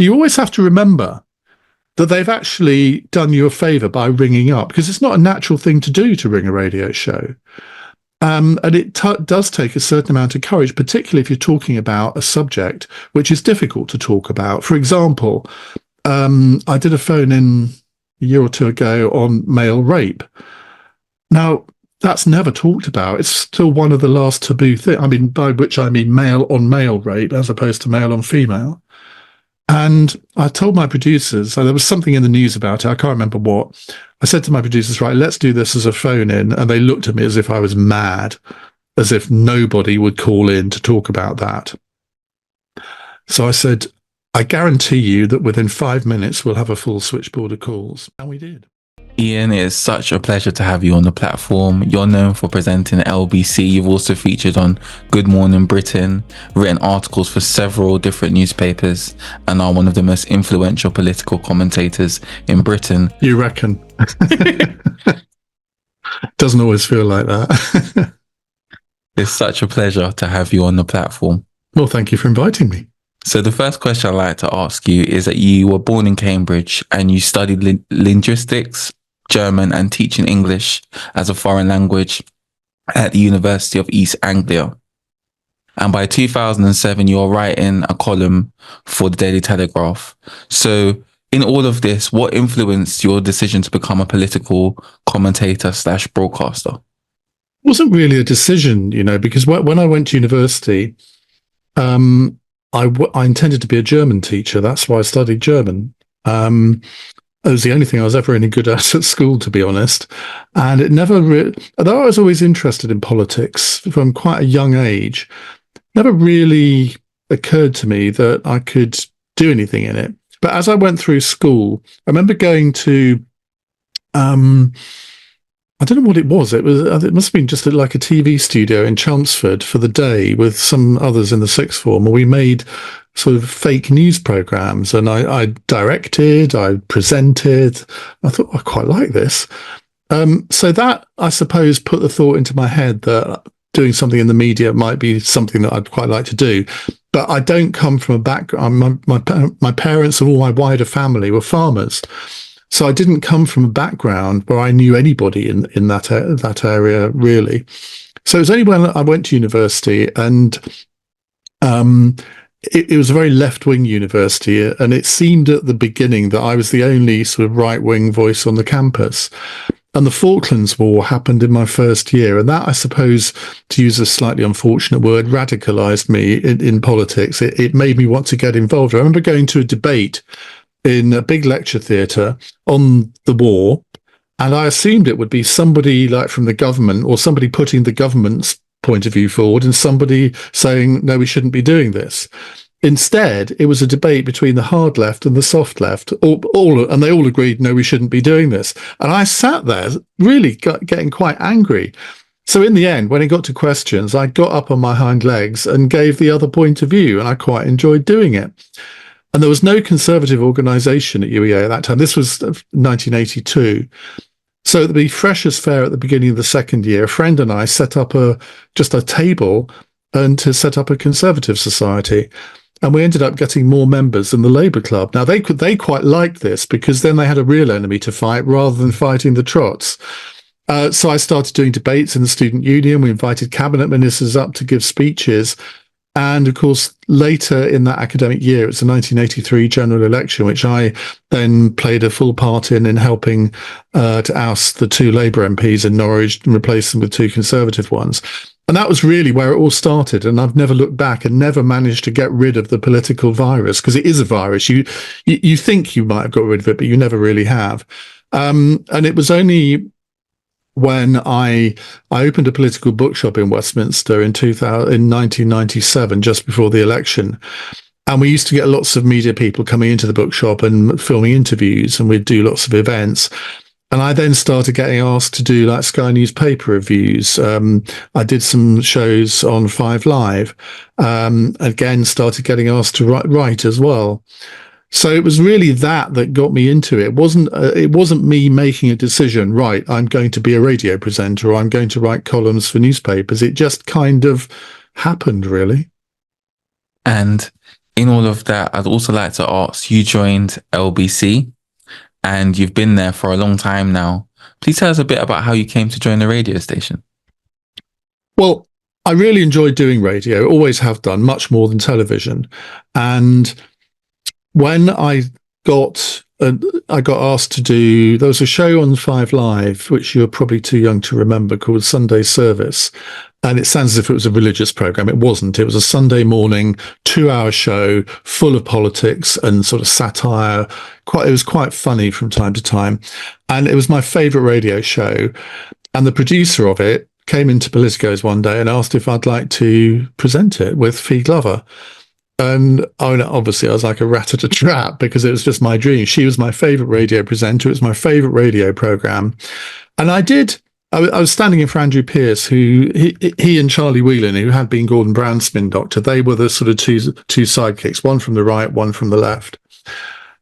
you always have to remember that they've actually done you a favour by ringing up, because it's not a natural thing to do to ring a radio show. And it does take a certain amount of courage, particularly if you're talking about a subject which is difficult to talk about. For example, I did a phone-in a year or two ago on male rape. Now, that's never talked about. It's still one of the last taboo things. I mean, by which I mean male on male rape as opposed to male on female. And I told my producers, so there was something in the news about it, I can't remember what. I said to my producers, right, let's do this as a phone-in. And they looked at me as if I was mad, as if nobody would call in to talk about that. So I said, I guarantee you that within 5 minutes, we'll have a full switchboard of calls. And we did. Iain, it is such a pleasure to have you on the platform. You're known for presenting LBC. You've also featured on Good Morning Britain, written articles for several different newspapers, and are one of the most influential political commentators in Britain. You reckon? Doesn't always feel like that. It's such a pleasure to have you on the platform. Well, thank you for inviting me. So the first question I'd like to ask you is that you were born in Cambridge and you studied linguistics, German, and teaching English as a foreign language at the University of East Anglia. And by 2007, you were writing a column for the Daily Telegraph. So in all of this, what influenced your decision to become a political commentator / broadcaster? It wasn't really a decision, because when I went to university, I intended to be a German teacher. That's why I studied German. It was the only thing I was ever any good at school, to be honest. And it never although I was always interested in politics from quite a young age, never really occurred to me that I could do anything in it. But as I went through school, I remember going to, I don't know what it was. It must have been just like a TV studio in Chelmsford for the day with some others in the sixth form, where we made sort of fake news programs, and I directed, I presented. I thought, I quite like this. So that, I suppose, put the thought into my head that doing something in the media might be something that I'd quite like to do. But I don't come from a background. My parents and all my wider family were farmers. So I didn't come from a background where I knew anybody in that area, really. So it was only when I went to university, and it was a very left-wing university, and it seemed at the beginning that I was the only sort of right-wing voice on the campus. And the Falklands War happened in my first year, and that, I suppose, to use a slightly unfortunate word, radicalized me in politics. It made me want to get involved. I remember going to a debate in a big lecture theatre on the war, and I assumed it would be somebody like from the government, or somebody putting the government's point of view forward, and somebody saying, no, we shouldn't be doing this. Instead, it was a debate between the hard left and the soft left, and they all agreed, no, we shouldn't be doing this. And I sat there really getting quite angry. So in the end, when it got to questions, I got up on my hind legs and gave the other point of view, and I quite enjoyed doing it. And there was no conservative organisation at UEA at that time. This was 1982. So at the Freshers' Fair at the beginning of the second year, a friend and I set up just a table and to set up a Conservative Society. And we ended up getting more members than the Labour Club. Now, they quite liked this, because then they had a real enemy to fight rather than fighting the Trots. So I started doing debates in the Student Union. We invited cabinet ministers up to give speeches. And of course, later in that academic year, it's the 1983 general election, which I then played a full part in helping to oust the two Labour MPs in Norwich and replace them with two Conservative ones. And that was really where it all started. And I've never looked back, and never managed to get rid of the political virus, because it is a virus. You think you might have got rid of it, but you never really have. And it was only when I opened a political bookshop in Westminster in 1997, just before the election. And we used to get lots of media people coming into the bookshop and filming interviews, and we'd do lots of events. And I then started getting asked to do like Sky newspaper reviews. I did some shows on 5 Live. Again, started getting asked to write as well. So it was really that got me into it. It wasn't me making a decision, right, I'm going to be a radio presenter, or I'm going to write columns for newspapers. It just kind of happened, really. And in all of that, I'd also like to ask, you joined LBC and you've been there for a long time now. Please tell us a bit about how you came to join the radio station. Well, I really enjoyed doing radio, always have done, much more than television. And when I got asked to do, there was a show on 5 Live, which you're probably too young to remember, called Sunday Service. And it sounds as if it was a religious program. It wasn't. It was a Sunday morning, 2-hour show full of politics and sort of satire. It was quite funny from time to time. And it was my favorite radio show. And the producer of it came into Politicos one day and asked if I'd like to present it with Fee Glover. And obviously I was like a rat at a trap, because it was just my dream. She was my favorite radio presenter. It was my favorite radio program. And I was standing in for Andrew Pearce, who he and Charlie Whelan, who had been Gordon Brown's spin doctor. They were the sort of two sidekicks, one from the right, one from the left.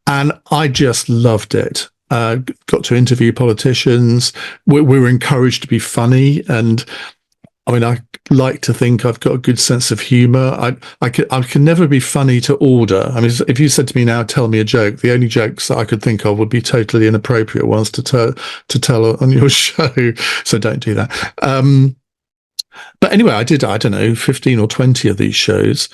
And I just loved it. Got to interview politicians. We were encouraged to be funny. And I mean, I like to think I've got a good sense of humour. I can never be funny to order. I mean, if you said to me now, tell me a joke, the only jokes that I could think of would be totally inappropriate ones to tell on your show. So don't do that. But anyway, I don't know, 15 or 20 of these shows.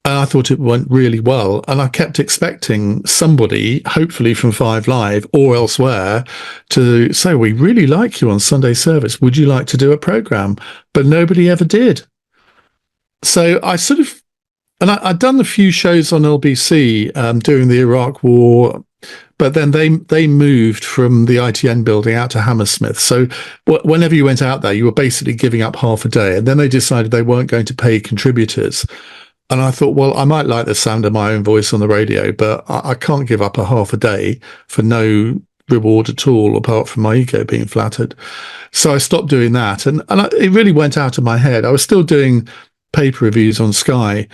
And I thought it went really well. And I kept expecting somebody, hopefully from 5 Live or elsewhere, to say, we really like you on Sunday Service. Would you like to do a programme? But nobody ever did. So I sort of, and I'd done a few shows on LBC during the Iraq War, but then they moved from the ITN building out to Hammersmith. So whenever you went out there, you were basically giving up half a day. And then they decided they weren't going to pay contributors. And I thought, well, I might like the sound of my own voice on the radio, but I can't give up a half a day for no reward at all, apart from my ego being flattered. So I stopped doing that. And it really went out of my head. I was still doing paper reviews on Sky,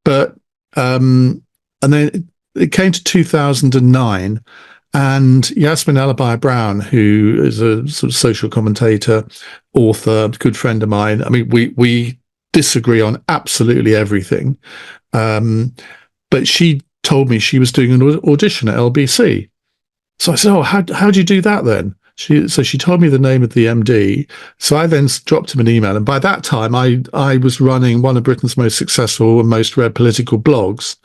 but and then it came to 2009, and Yasmin Alabai-Brown, who is a sort of social commentator, author, good friend of mine. I mean, we disagree on absolutely everything, but she told me she was doing an audition at LBC. So I said, oh, how do you do that then? So she told me the name of the MD. So I then dropped him an email, and by that time I was running one of Britain's most successful and most read political blogs,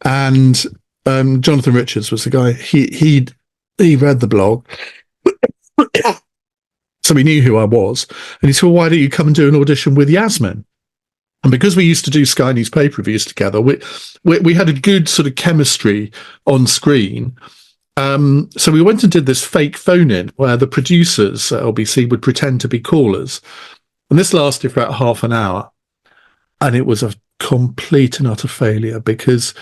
and Jonathan Richards was the guy. He read the blog. So he knew who I was. And he said, well, why don't you come and do an audition with Yasmin? And because we used to do Sky News paper reviews together, we had a good sort of chemistry on screen. So we went and did this fake phone-in where the producers at LBC would pretend to be callers. And this lasted for about half an hour. And it was a complete and utter failure, because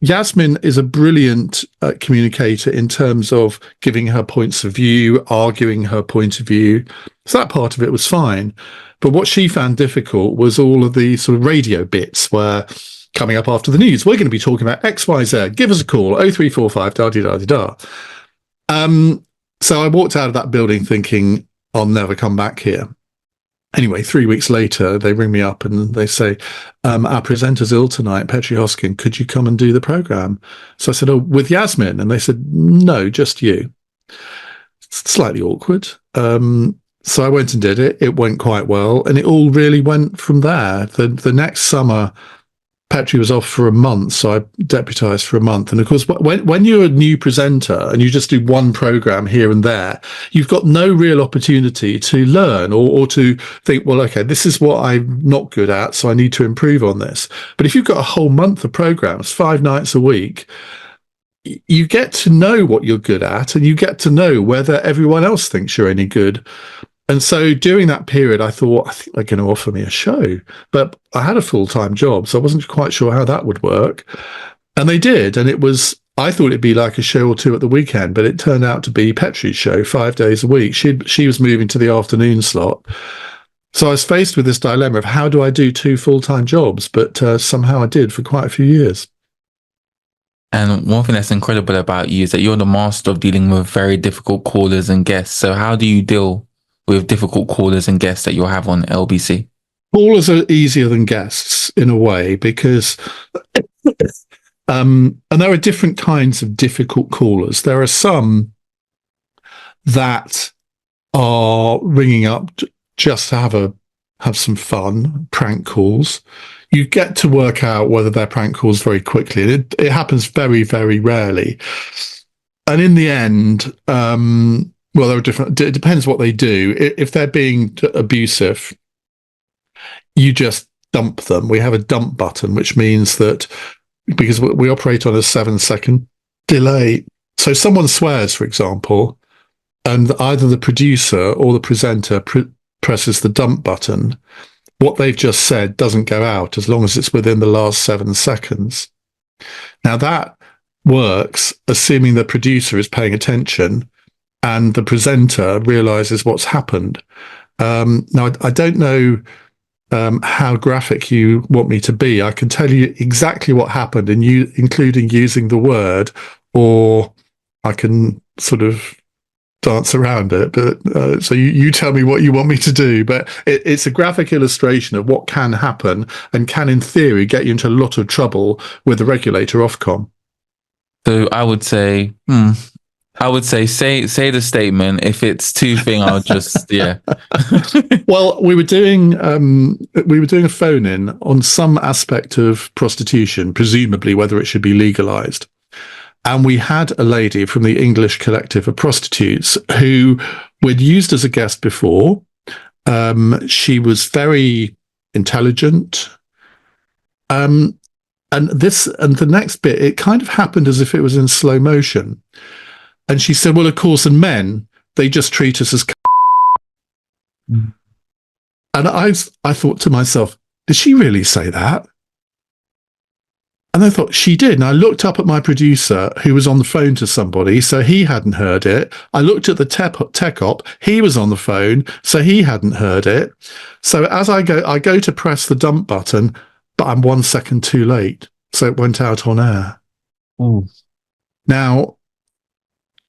Yasmin is a brilliant communicator in terms of giving her points of view, arguing her point of view. So that part of it was fine. But what she found difficult was all of the sort of radio bits where, coming up after the news, we're going to be talking about X, Y, Z. Give us a call, 0345 da-di-da-di-da. So I walked out of that building thinking, I'll never come back here. Anyway, 3 weeks later, they ring me up and they say, our presenter's ill tonight, Petri Hoskin, could you come and do the programme? So I said, oh, with Yasmin? And they said, no, just you. Slightly awkward. So I went and did it. It went quite well. And it all really went from there. The next summer, Petri was off for a month, so I deputised for a month. And of course, when you're a new presenter and you just do one programme here and there, you've got no real opportunity to learn or to think, well, okay, this is what I'm not good at, so I need to improve on this. But if you've got a whole month of programmes, 5 nights a week, you get to know what you're good at, and you get to know whether everyone else thinks you're any good. And so during that period, I thought, I think they're going to offer me a show. But I had a full-time job, so I wasn't quite sure how that would work. And they did. And I thought it'd be like a show or two at the weekend, but it turned out to be Petri's show 5 days a week. She was moving to the afternoon slot. So I was faced with this dilemma of how do I do 2 full-time jobs? But somehow I did for quite a few years. And one thing that's incredible about you is that you're the master of dealing with very difficult callers and guests. So how do you deal with difficult callers and guests that you'll have on LBC? Callers are easier than guests in a way, because And there are different kinds of difficult callers. There are some that are ringing up just to have some fun, prank calls. You get to work out whether they're prank calls very quickly. It happens very, very rarely. And in the end, well, there are different. It depends what they do. If they're being abusive, you just dump them. We have a dump button, which means that because we operate on a 7-second delay. So someone swears, for example, and either the producer or the presenter presses the dump button. What they've just said doesn't go out as long as it's within the last 7 seconds. Now that works, assuming the producer is paying attention and the presenter realizes what's happened. Now, I don't know how graphic you want me to be. I can tell you exactly what happened, and including using the word, or I can sort of dance around it. But so you tell me what you want me to do. But it's a graphic illustration of what can happen and can, in theory, get you into a lot of trouble with the regulator Ofcom. So I would say, say the statement. If it's two thing, I'll just Well, we were doing a phone in on some aspect of prostitution, presumably whether it should be legalized. And we had a lady from the English Collective of Prostitutes who we'd used as a guest before. She was very intelligent. And the next bit, it kind of happened as if it was in slow motion. And she said, well, of course, and men, they just treat us as And I thought to myself, did she really say that? And I thought she did. And I looked up at my producer who was on the phone to somebody, so he hadn't heard it. I looked at the tech op, he was on the phone, so he hadn't heard it. So as I go to press the dump button, but I'm 1 second too late. So it went out on air. Ooh. Now,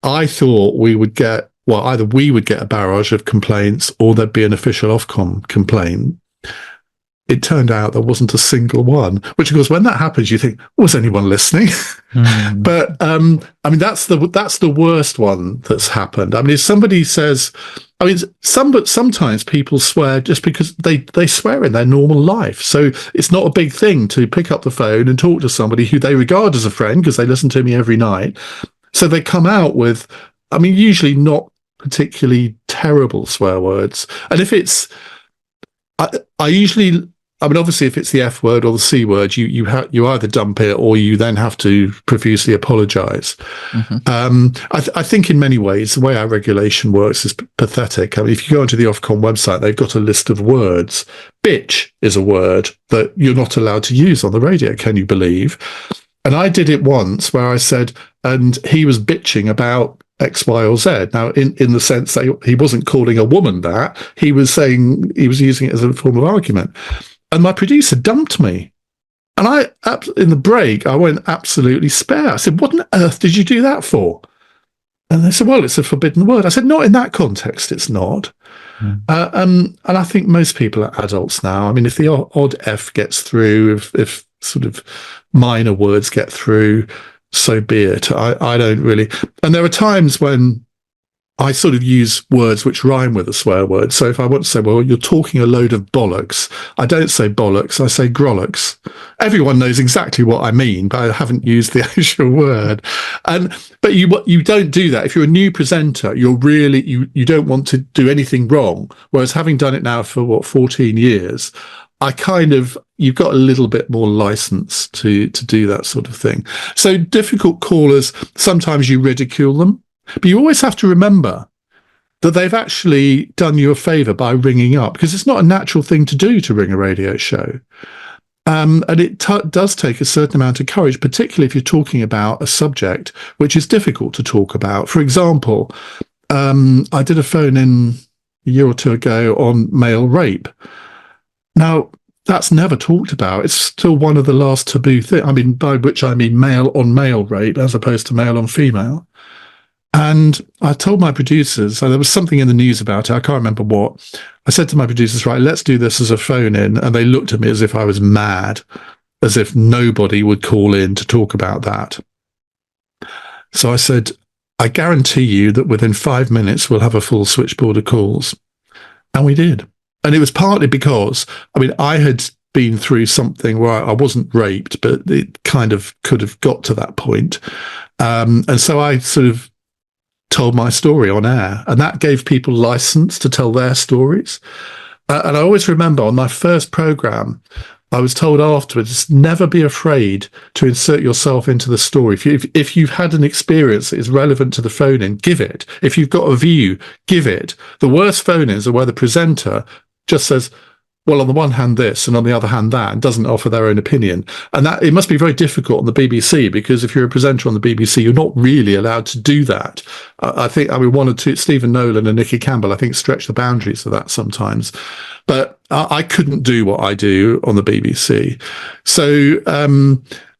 I thought either we would get a barrage of complaints or there'd be an official Ofcom complaint. It turned out there wasn't a single one, which of course, when that happens, you think, was anyone listening? But I mean, that's the worst one that's happened. I mean, if somebody says, I mean, sometimes people swear just because they swear in their normal life. So it's not a big thing to pick up the phone and talk to somebody who they regard as a friend because they listen to me every night. So they come out with, I mean, usually not particularly terrible swear words. And if it's, I mean, obviously, if it's the F word or the C word, you either dump it or you then have to profusely apologise. I think in many ways, the way our regulation works is pathetic. I mean, if you go onto the Ofcom website, they've got a list of words. Bitch is a word that you're not allowed to use on the radio, can you believe? And I did it once where I said, and he was bitching about X, Y, or Z. Now, in the sense that he wasn't calling a woman that, he was saying he was using it as a form of argument. And my producer dumped me. And in the break, I went absolutely spare. I said, what on earth did you do that for? And they said, well, it's a forbidden word. I said, not in that context, it's not. And I think most people are adults now. I mean, if the odd F gets through, if sort of minor words get through, so be it. I don't really. And there are times when I sort of use words which rhyme with a swear word. So if I want to say, well, you're talking a load of bollocks, I don't say bollocks, I say grollocks. Everyone knows exactly what I mean, but I haven't used the actual word. But you don't do that. If you're a new presenter, you're really, you don't want to do anything wrong. Whereas having done it now for 14 years, you've got a little bit more license to do that sort of thing. So difficult callers, sometimes you ridicule them. But you always have to remember that they've actually done you a favour by ringing up, because it's not a natural thing to do to ring a radio show. And it does take a certain amount of courage, particularly if you're talking about a subject which is difficult to talk about. For example, I did a phone in a year or two ago on male rape. Now, that's never talked about. It's still one of the last taboo things. I mean, by which I mean male on male rape as opposed to male on female. And I told my producers, so there was something in the news about it, I can't remember what. I said to my producers, right, let's do this as a phone in. And they looked at me as if I was mad. as if nobody would call in to talk about that. So I said, I guarantee you that within 5 minutes we'll have a full switchboard of calls. And we did. And it was partly because, I mean, I had been through something where I wasn't raped, but it kind of could have got to that point. And so I sort of told my story on air, and that gave people license to tell their stories. And I always remember on my first program, I was told afterwards, never be afraid to insert yourself into the story. If you've had an experience that is relevant to the phone-in, give it. If you've got a view, give it. The worst phone-ins are where the presenter just says, well, on the one hand this, and on the other hand that, and doesn't offer their own opinion. And that it must be very difficult on the BBC, because if you're a presenter on the BBC, you're not really allowed to do that. I mean, one or two, Stephen Nolan and Nicky Campbell, I think, stretch the boundaries of that sometimes. But I couldn't do what I do on the BBC. So,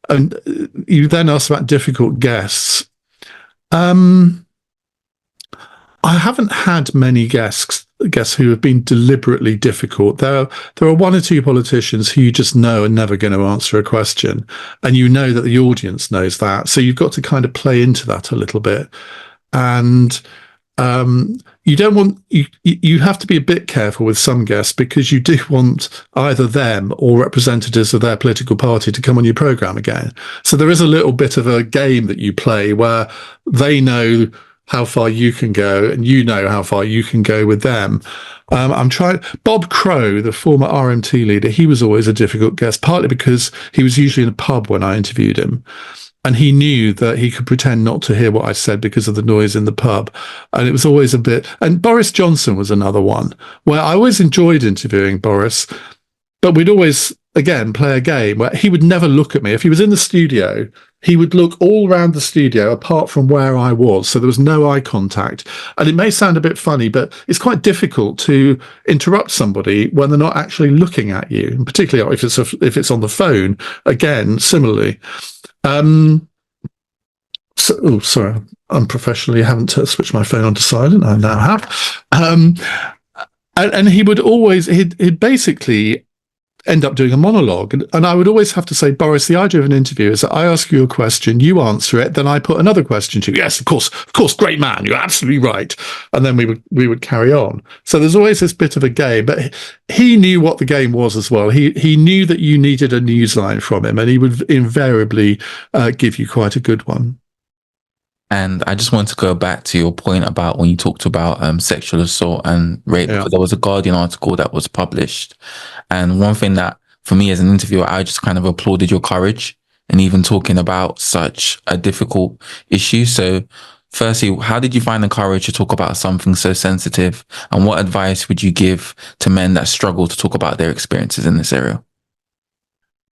and you then asked about difficult guests. I haven't had many guests who have been deliberately difficult. There are one or two politicians who you just know are never going to answer a question, and you know that the audience knows that. So you've got to kind of play into that a little bit. And you don't want, you have to be a bit careful with some guests, because you do want either them or representatives of their political party to come on your program again. So there is a little bit of a game that you play where they know how far you can go and you know how far you can go with them. I'm trying. Bob Crow, the former RMT leader, he was always a difficult guest, partly because he was usually in a pub when I interviewed him. And he knew that he could pretend not to hear what I said because of the noise in the pub. And it was always a bit... And Boris Johnson was another one where I always enjoyed interviewing Boris, but we'd always, again, play a game where he would never look at me. If he was in the studio, he would look all around the studio apart from where I was. So there was no eye contact. And it may sound a bit funny, but it's quite difficult to interrupt somebody when they're not actually looking at you, and particularly if it's on the phone. Again, similarly. Sorry, unprofessionally, I haven't switched my phone onto silent. I now have. And he would always, he'd basically end up doing a monologue. And I would always have to say, Boris, the idea of an interview is that I ask you a question, you answer it, then I put another question to you. Yes, of course, great man, you're absolutely right. And then we would carry on. So there's always this bit of a game, but he knew what the game was as well. He knew that you needed a newsline from him, and he would invariably give you quite a good one. And I just want to go back to your point about when you talked about sexual assault and rape, because there was a Guardian article that was published. And one thing that, for me as an interviewer, I just kind of applauded your courage in even talking about such a difficult issue. So firstly, how did you find the courage to talk about something so sensitive? And what advice would you give to men that struggle to talk about their experiences in this area?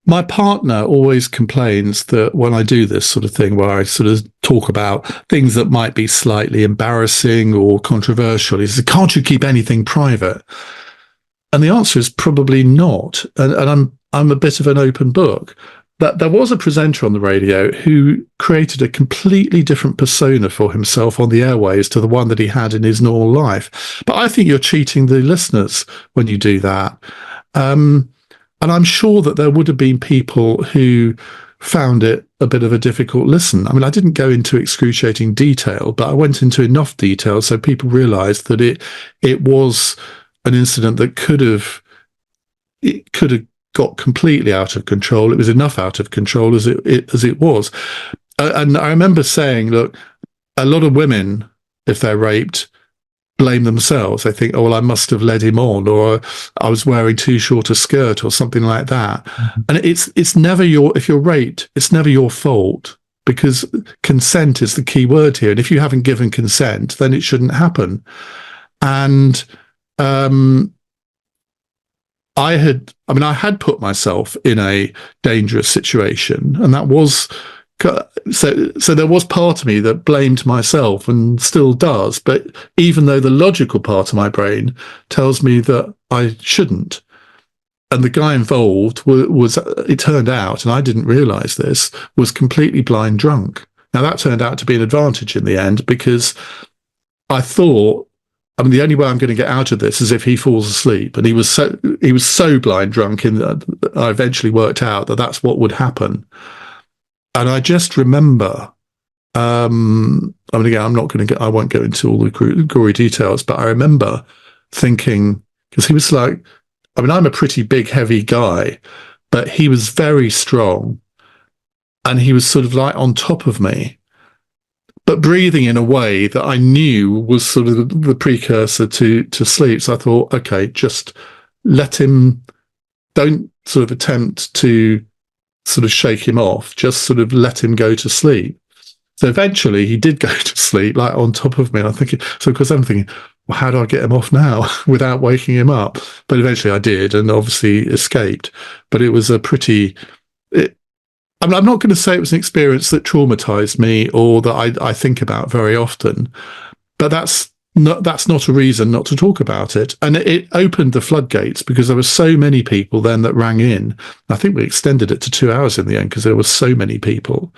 My partner always complains that when I do this sort of thing, where I sort of talk about things that might be slightly embarrassing or controversial, he says, can't you keep anything private? And the answer is probably not. And I'm a bit of an open book. That there was a presenter on the radio who created a completely different persona for himself on the airways to the one that he had in his normal life. But I think you're cheating the listeners when you do that. And I'm sure that there would have been people who found it a bit of a difficult listen. I mean, I didn't go into excruciating detail, but I went into enough detail so people realised that it was an incident that could have got completely out of control. It was enough out of control as it was. And I remember saying, look, a lot of women, if they're raped, blame themselves. They think, oh, well, I must have led him on, or I was wearing too short a skirt or something like that. Mm-hmm. And it's never if you're raped, it's never your fault, because consent is the key word here. And if you haven't given consent, then it shouldn't happen. And I had put myself in a dangerous situation, and that was so there was part of me that blamed myself and still does, but even though the logical part of my brain tells me that I shouldn't. And the guy involved was it turned out, and I didn't realise this, was completely blind drunk. Now that turned out to be an advantage in the end, because I thought I mean, the only way I'm going to get out of this is if he falls asleep. And he was so blind drunk in that I eventually worked out that that's what would happen. And I just remember, I mean, again, I won't go into all the gory details, but I remember thinking, because he was like, I mean, I'm a pretty big, heavy guy, but he was very strong. And he was sort of like on top of me, but breathing in a way that I knew was sort of the precursor to sleep. So I thought, okay, just let him, don't sort of attempt to sort of shake him off, just sort of let him go to sleep. So eventually he did go to sleep, like on top of me. And I'm thinking, so because I'm thinking, well, how do I get him off now without waking him up? But eventually I did, and obviously escaped. But it was a pretty, I mean, I'm not going to say it was an experience that traumatized me or that I think about very often, but that's not a reason not to talk about it. And it opened the floodgates because there were so many people then that rang in. I think we extended it to 2 hours in the end because there were so many people.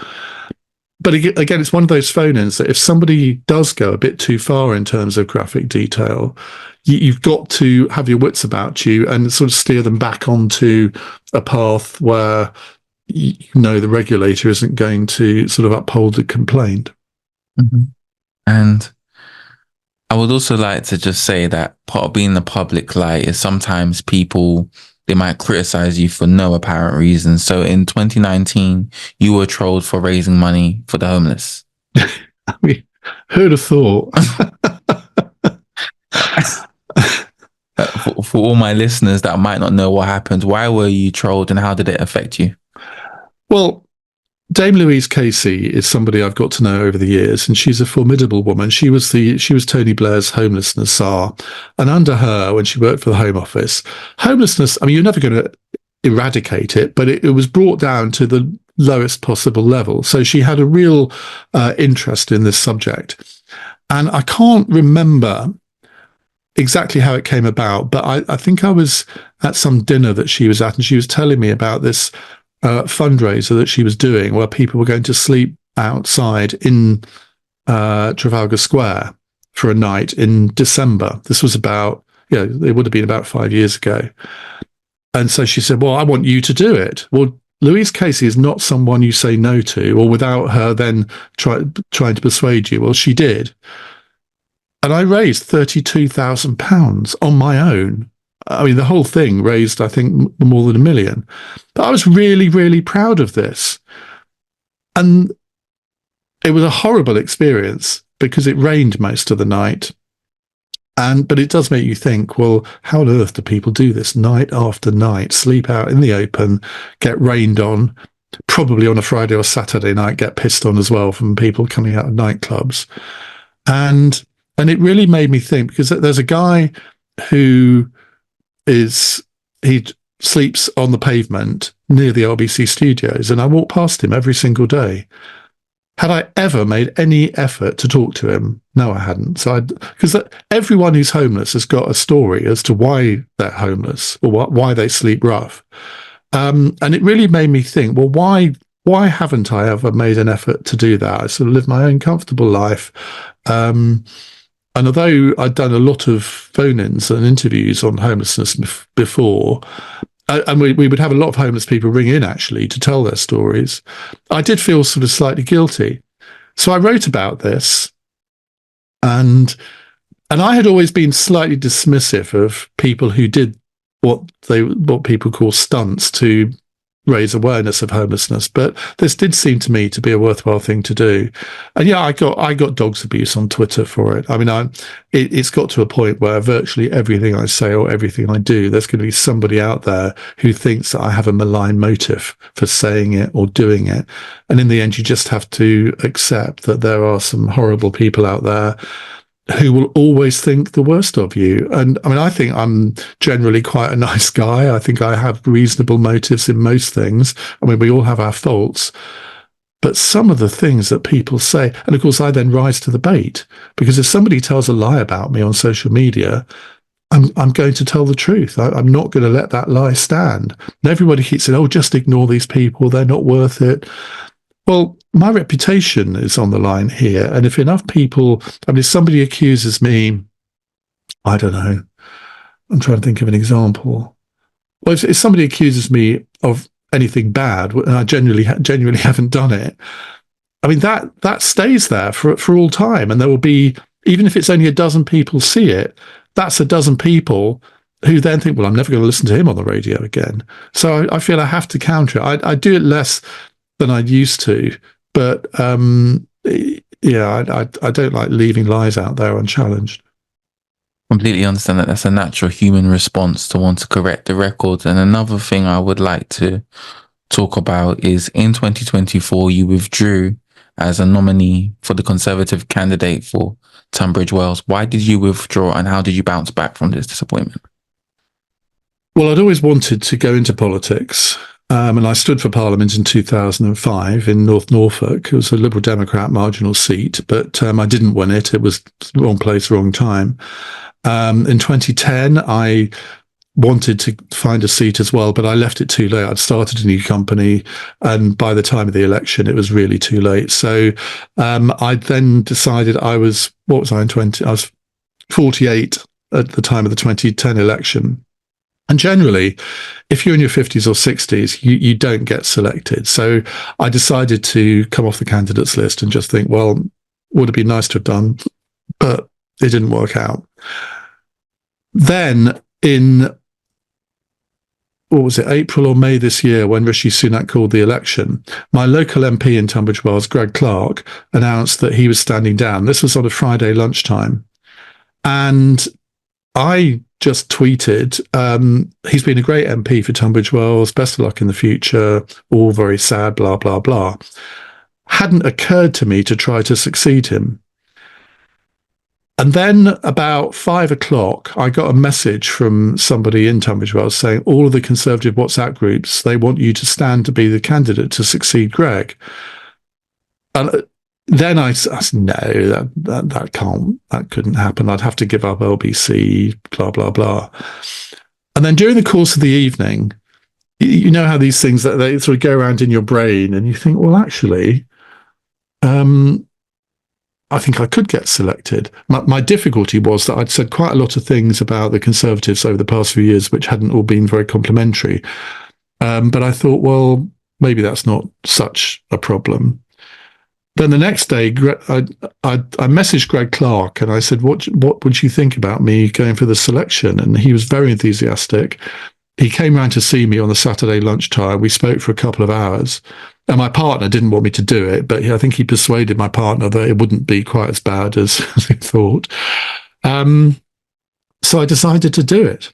But again, it's one of those phone-ins that if somebody does go a bit too far in terms of graphic detail, you've got to have your wits about you and sort of steer them back onto a path where the regulator isn't going to sort of uphold the complaint. Mm-hmm. And I would also like to just say that part of being in the public light is sometimes people, they might criticize you for no apparent reason. So in 2019, you were trolled for raising money for the homeless. I mean, who'd have thought? For all my listeners that might not know what happened, why were you trolled and how did it affect you? Well, Dame Louise Casey is somebody I've got to know over the years, and she's a formidable woman. She was Tony Blair's homelessness czar, and under her, when she worked for the Home Office, homelessness, I mean, you're never going to eradicate it, but it was brought down to the lowest possible level. So she had a real interest in this subject. And I can't remember exactly how it came about, but I think I was at some dinner that she was at, and she was telling me about this fundraiser that she was doing where people were going to sleep outside in Trafalgar Square for a night in December. This was about, it would have been about 5 years ago. And so she said, well, I want you to do it. Well, Louise Casey is not someone you say no to, or without her then trying to persuade you. Well, she did. And I raised £32,000 on my own. I mean, the whole thing raised, I think, more than $1 million. But I was really, really proud of this. And it was a horrible experience because it rained most of the night. But it does make you think, well, how on earth do people do this night after night, sleep out in the open, get rained on, probably on a Friday or Saturday night, get pissed on as well from people coming out of nightclubs. And it really made me think, because there's a guy who he sleeps on the pavement near the LBC studios, and I walk past him every single day. Had I ever made any effort to talk to him? No, I hadn't. So because everyone who's homeless has got a story as to why they're homeless or why they sleep rough. And it really made me think, well, why haven't I ever made an effort to do that? I sort of live my own comfortable life. And although I'd done a lot of phone-ins and interviews on homelessness before, and we would have a lot of homeless people ring in actually to tell their stories, I did feel sort of slightly guilty. So I wrote about this, and I had always been slightly dismissive of people who did what people call stunts to raise awareness of homelessness, but this did seem to me to be a worthwhile thing to do. And yeah, I got dogs abuse on Twitter for it. I mean, it's got to a point where virtually everything I say or everything I do, there's going to be somebody out there who thinks that I have a malign motive for saying it or doing it. And in the end, you just have to accept that there are some horrible people out there who will always think the worst of you. And I mean, I think I'm generally quite a nice guy. I think I have reasonable motives in most things. I mean, we all have our faults. But some of the things that people say, and of course I then rise to the bait, because if somebody tells a lie about me on social media, I'm going to tell the truth. I'm not going to let that lie stand. And everybody keeps saying, oh, just ignore these people. They're not worth it. Well, my reputation is on the line here. And if enough people, I mean, if somebody accuses me I don't know. I'm trying to think of an example. Well, if somebody accuses me of anything bad, and I genuinely haven't done it, I mean, that stays there for all time. And there will be, even if it's only a dozen people see it, that's a dozen people who then think, well, I'm never going to listen to him on the radio again. So I feel I have to counter it. I do it less than I used to, but yeah, I don't like leaving lies out there unchallenged. Completely understand that that's a natural human response to want to correct the record. And another thing I would like to talk about is in 2024, you withdrew as a nominee for the Conservative candidate for Tunbridge Wells. Why did you withdraw, and how did you bounce back from this disappointment? Well, I'd always wanted to go into politics, and I stood for Parliament in 2005 in North Norfolk. It was a Liberal Democrat marginal seat, but I didn't win it. It was wrong place, wrong time. In 2010, I wanted to find a seat as well, but I left it too late. I'd started a new company, and by the time of the election, it was really too late. So I then decided I was 48 at the time of the 2010 election. And generally, if you're in your 50s or 60s, you don't get selected. So I decided to come off the candidates list and just think, well, would have been nice to have done, but it didn't work out. Then in, April or May this year, when Rishi Sunak called the election, my local MP in Tunbridge Wells, Greg Clark, announced that he was standing down. This was on a Friday lunchtime. And I just tweeted, he's been a great MP for Tunbridge Wells, best of luck in the future, all very sad, blah, blah, blah. Hadn't occurred to me to try to succeed him. And then about 5 o'clock, I got a message from somebody in Tunbridge Wells saying all of the Conservative WhatsApp groups, they want you to stand to be the candidate to succeed Greg. And then I said, no, that couldn't happen. I'd have to give up LBC, blah, blah, blah. And then during the course of the evening, you know how these things, that they sort of go around in your brain and you think, well, actually, I think I could get selected. My difficulty was that I'd said quite a lot of things about the Conservatives over the past few years, which hadn't all been very complimentary. But I thought, well, maybe that's not such a problem. Then the next day, I messaged Greg Clark and I said, what would you think about me going for the selection? And he was very enthusiastic. He came round to see me on the Saturday lunchtime. We spoke for a couple of hours. And my partner didn't want me to do it, but I think he persuaded my partner that it wouldn't be quite as bad as he thought. So I decided to do it.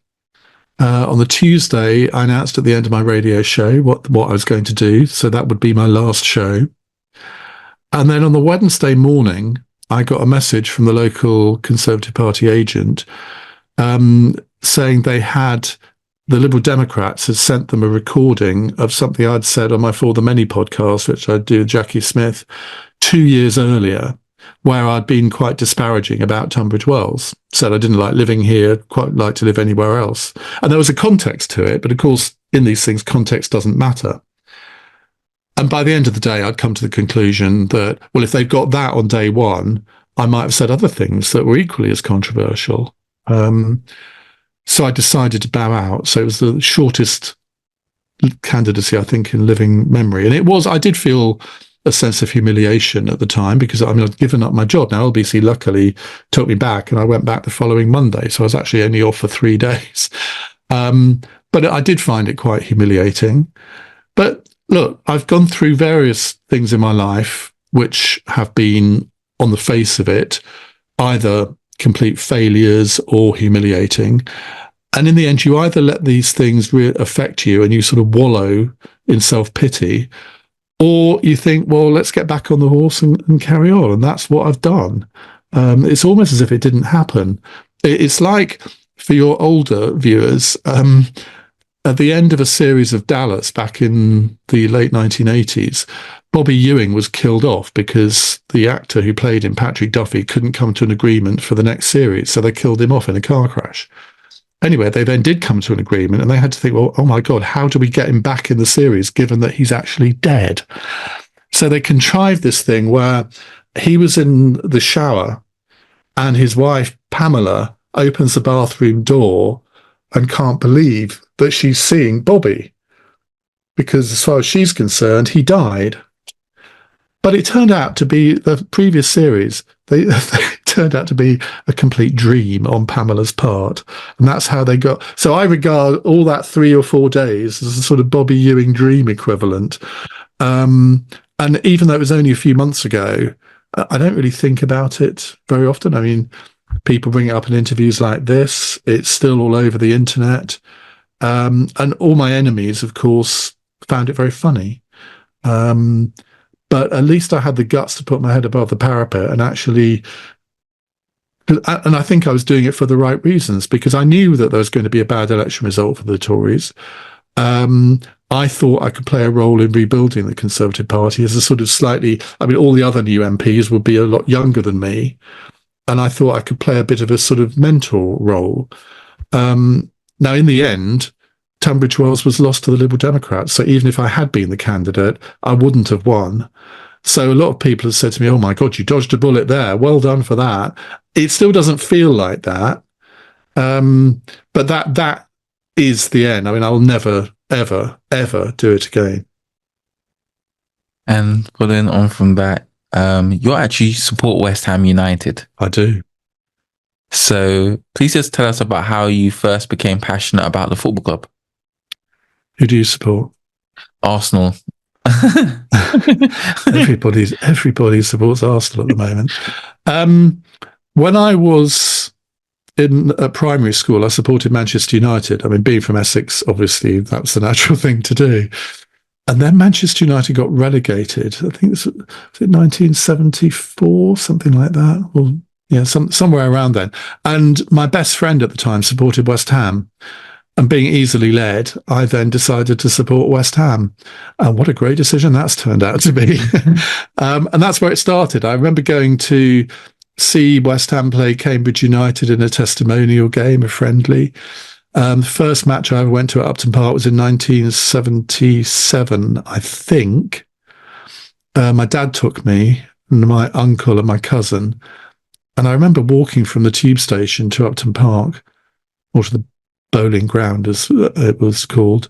On the Tuesday, I announced at the end of my radio show what I was going to do. So that would be my last show. And then on the Wednesday morning, I got a message from the local Conservative Party agent saying the Liberal Democrats had sent them a recording of something I'd said on my For the Many podcast, which I do with Jackie Smith, 2 years earlier, where I'd been quite disparaging about Tunbridge Wells. Said I didn't like living here, quite like to live anywhere else. And there was a context to it, but of course, in these things, context doesn't matter. And by the end of the day, I'd come to the conclusion that, well, if they've got that on day one, I might have said other things that were equally as controversial. So I decided to bow out. So it was the shortest candidacy, I think, in living memory. And I did feel a sense of humiliation at the time because I'd given up my job. Now, LBC luckily took me back and I went back the following Monday. So I was actually only off for 3 days. But I did find it quite humiliating. But look, I've gone through various things in my life which have been, on the face of it, either complete failures or humiliating. And in the end, you either let these things affect you and you sort of wallow in self-pity, or you think, well, let's get back on the horse and carry on. And that's what I've done. It's almost as if it didn't happen. It's like, for your older viewers, at the end of a series of Dallas back in the late 1980s, Bobby Ewing was killed off because the actor who played him, Patrick Duffy, couldn't come to an agreement for the next series. So they killed him off in a car crash. Anyway, they then did come to an agreement and they had to think, well, oh my God, how do we get him back in the series given that he's actually dead? So they contrived this thing where he was in the shower and his wife, Pamela, opens the bathroom door and can't believe that she's seeing Bobby, because as far as she's concerned, he died. But it turned out to be the previous series. They turned out to be a complete dream on Pamela's part. And that's how they got. So I regard all that 3 or 4 days as a sort of Bobby Ewing dream equivalent. And even though it was only a few months ago, I don't really think about it very often. I mean, people bring it up in interviews like this. It's still all over the internet. And all my enemies, of course, found it very funny. But at least I had the guts to put my head above the parapet and actually, and I think I was doing it for the right reasons, because I knew that there was going to be a bad election result for the Tories. I thought I could play a role in rebuilding the Conservative Party as a sort of slightly, I mean, all the other new MPs would be a lot younger than me. And I thought I could play a bit of a sort of mentor role. Now, in the end, Tunbridge Wells was lost to the Liberal Democrats. So even if I had been the candidate, I wouldn't have won. So a lot of people have said to me, oh my God, you dodged a bullet there. Well done for that. It still doesn't feel like that. But that is the end. I mean, I'll never, ever, ever do it again. And following on from that, you actually support West Ham United. I do. So please just tell us about how you first became passionate about the football club. Who do you support? Arsenal. Everybody supports Arsenal at the moment. When I was in primary school, I supported Manchester United. I mean, being from Essex, obviously, that's the natural thing to do. And then Manchester United got relegated. I think it was 1974, something like that. Well, yeah, somewhere around then. And my best friend at the time supported West Ham. And being easily led, I then decided to support West Ham. And what a great decision that's turned out to be. And that's where it started. I remember going to see West Ham play Cambridge United in a testimonial game, a friendly. The first match I ever went to at Upton Park was in 1977, I think. My dad took me, and my uncle and my cousin. And I remember walking from the tube station to Upton Park, or to the bowling ground, as it was called.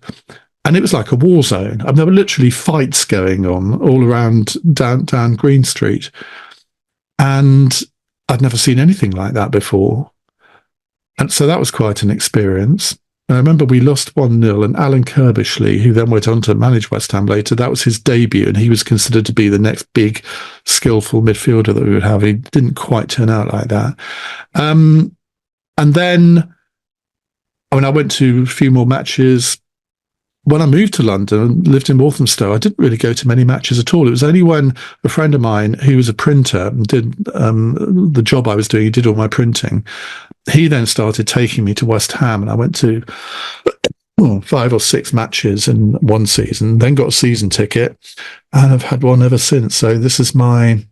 And it was like a war zone. I mean, there were literally fights going on all around down Green Street. And I'd never seen anything like that before. And so that was quite an experience. And I remember we lost 1-0, and Alan Kirbishley, who then went on to manage West Ham later, that was his debut, and he was considered to be the next big, skillful midfielder that we would have. He didn't quite turn out like that. And then, I mean, I went to a few more matches. When I moved to London and lived in Walthamstow, I didn't really go to many matches at all. It was only when a friend of mine who was a printer and did the job I was doing, he did all my printing. He then started taking me to West Ham, and I went to 5 or 6 matches in one season, then got a season ticket, and I've had one ever since. So this is my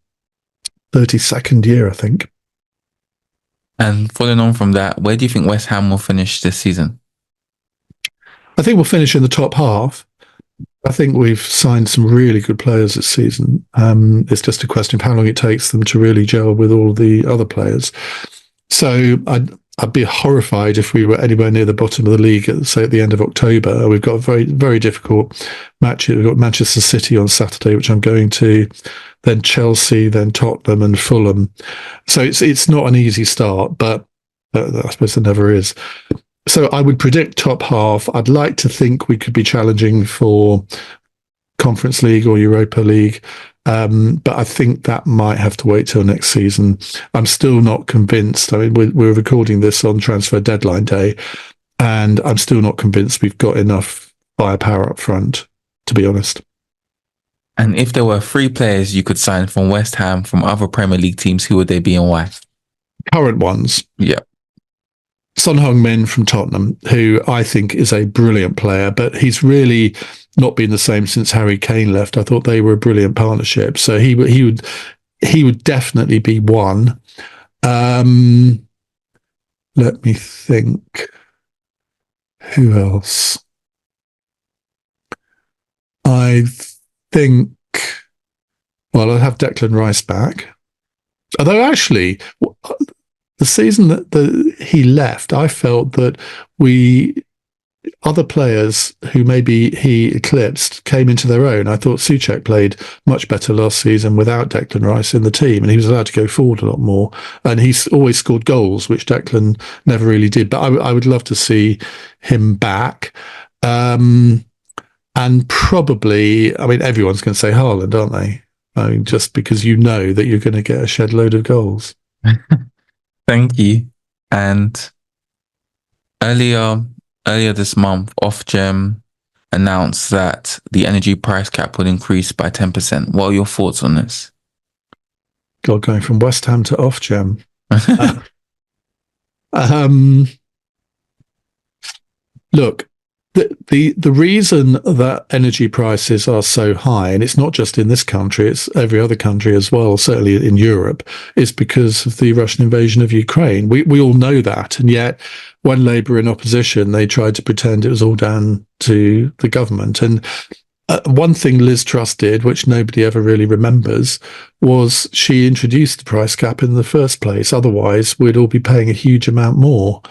32nd year, I think. And following on from that, where do you think West Ham will finish this season? I think we'll finish in the top half. I think we've signed some really good players this season. It's just a question of how long it takes them to really gel with all the other players. So I'd be horrified if we were anywhere near the bottom of the league, say at the end of October. We've got a very, very difficult match. We've got Manchester City on Saturday, which I'm going to, then Chelsea, then Tottenham and Fulham. So it's not an easy start, but I suppose there never is. So I would predict top half. I'd like to think we could be challenging for Conference League or Europa League. But I think that might have to wait till next season. I'm still not convinced. I mean, we're recording this on transfer deadline day, and I'm still not convinced we've got enough firepower up front, to be honest. And if there were 3 players you could sign from West Ham from other Premier League teams, who would they be and why? Current ones. Yeah. Son Heung-min from Tottenham, who I think is a brilliant player, but he's really not been the same since Harry Kane left. I thought they were a brilliant partnership. So he would definitely be one. Let me think. Who else? I think, well, I'll have Declan Rice back. Although actually, the season that he left, I felt that other players who maybe he eclipsed came into their own. I thought Souček played much better last season without Declan Rice in the team, and he was allowed to go forward a lot more. And he's always scored goals, which Declan never really did. But I would love to see him back. And probably, I mean, everyone's going to say Haaland, aren't they? I mean, just because you know that you're going to get a shed load of goals. Thank you. And earlier this month, Ofgem announced that the energy price cap would increase by 10%. What are your thoughts on this? God, going from West Ham to Ofgem. Look, the reason that energy prices are so high, and it's not just in this country, it's every other country as well, certainly in Europe, is because of the Russian invasion of Ukraine. We all know that, and yet when Labour in opposition, they tried to pretend it was all down to the government. And one thing Liz Truss did, which nobody ever really remembers, was she introduced the price cap in the first place. Otherwise, we'd all be paying a huge amount more.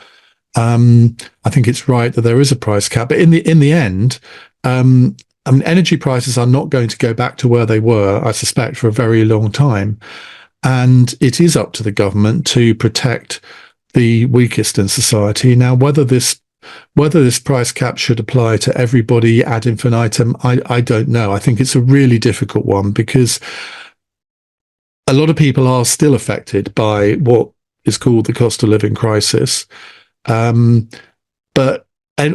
I think it's right that there is a price cap, but in the end, I mean, energy prices are not going to go back to where they were, I suspect, for a very long time. And it is up to the government to protect the weakest in society. Now, whether this price cap should apply to everybody ad infinitum, I don't know. I think it's a really difficult one because a lot of people are still affected by what is called the cost of living crisis. But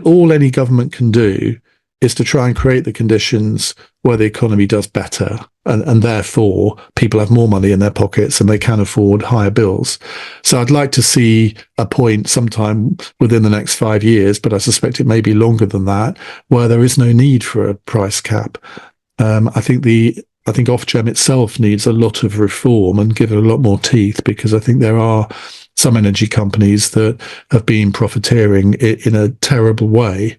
all any government can do is to try and create the conditions where the economy does better, and therefore people have more money in their pockets and they can afford higher bills. So I'd like to see a point sometime within the next 5 years, but I suspect it may be longer than that, where there is no need for a price cap. I think Ofgem itself needs a lot of reform and give it a lot more teeth, because I think there are some energy companies that have been profiteering in a terrible way.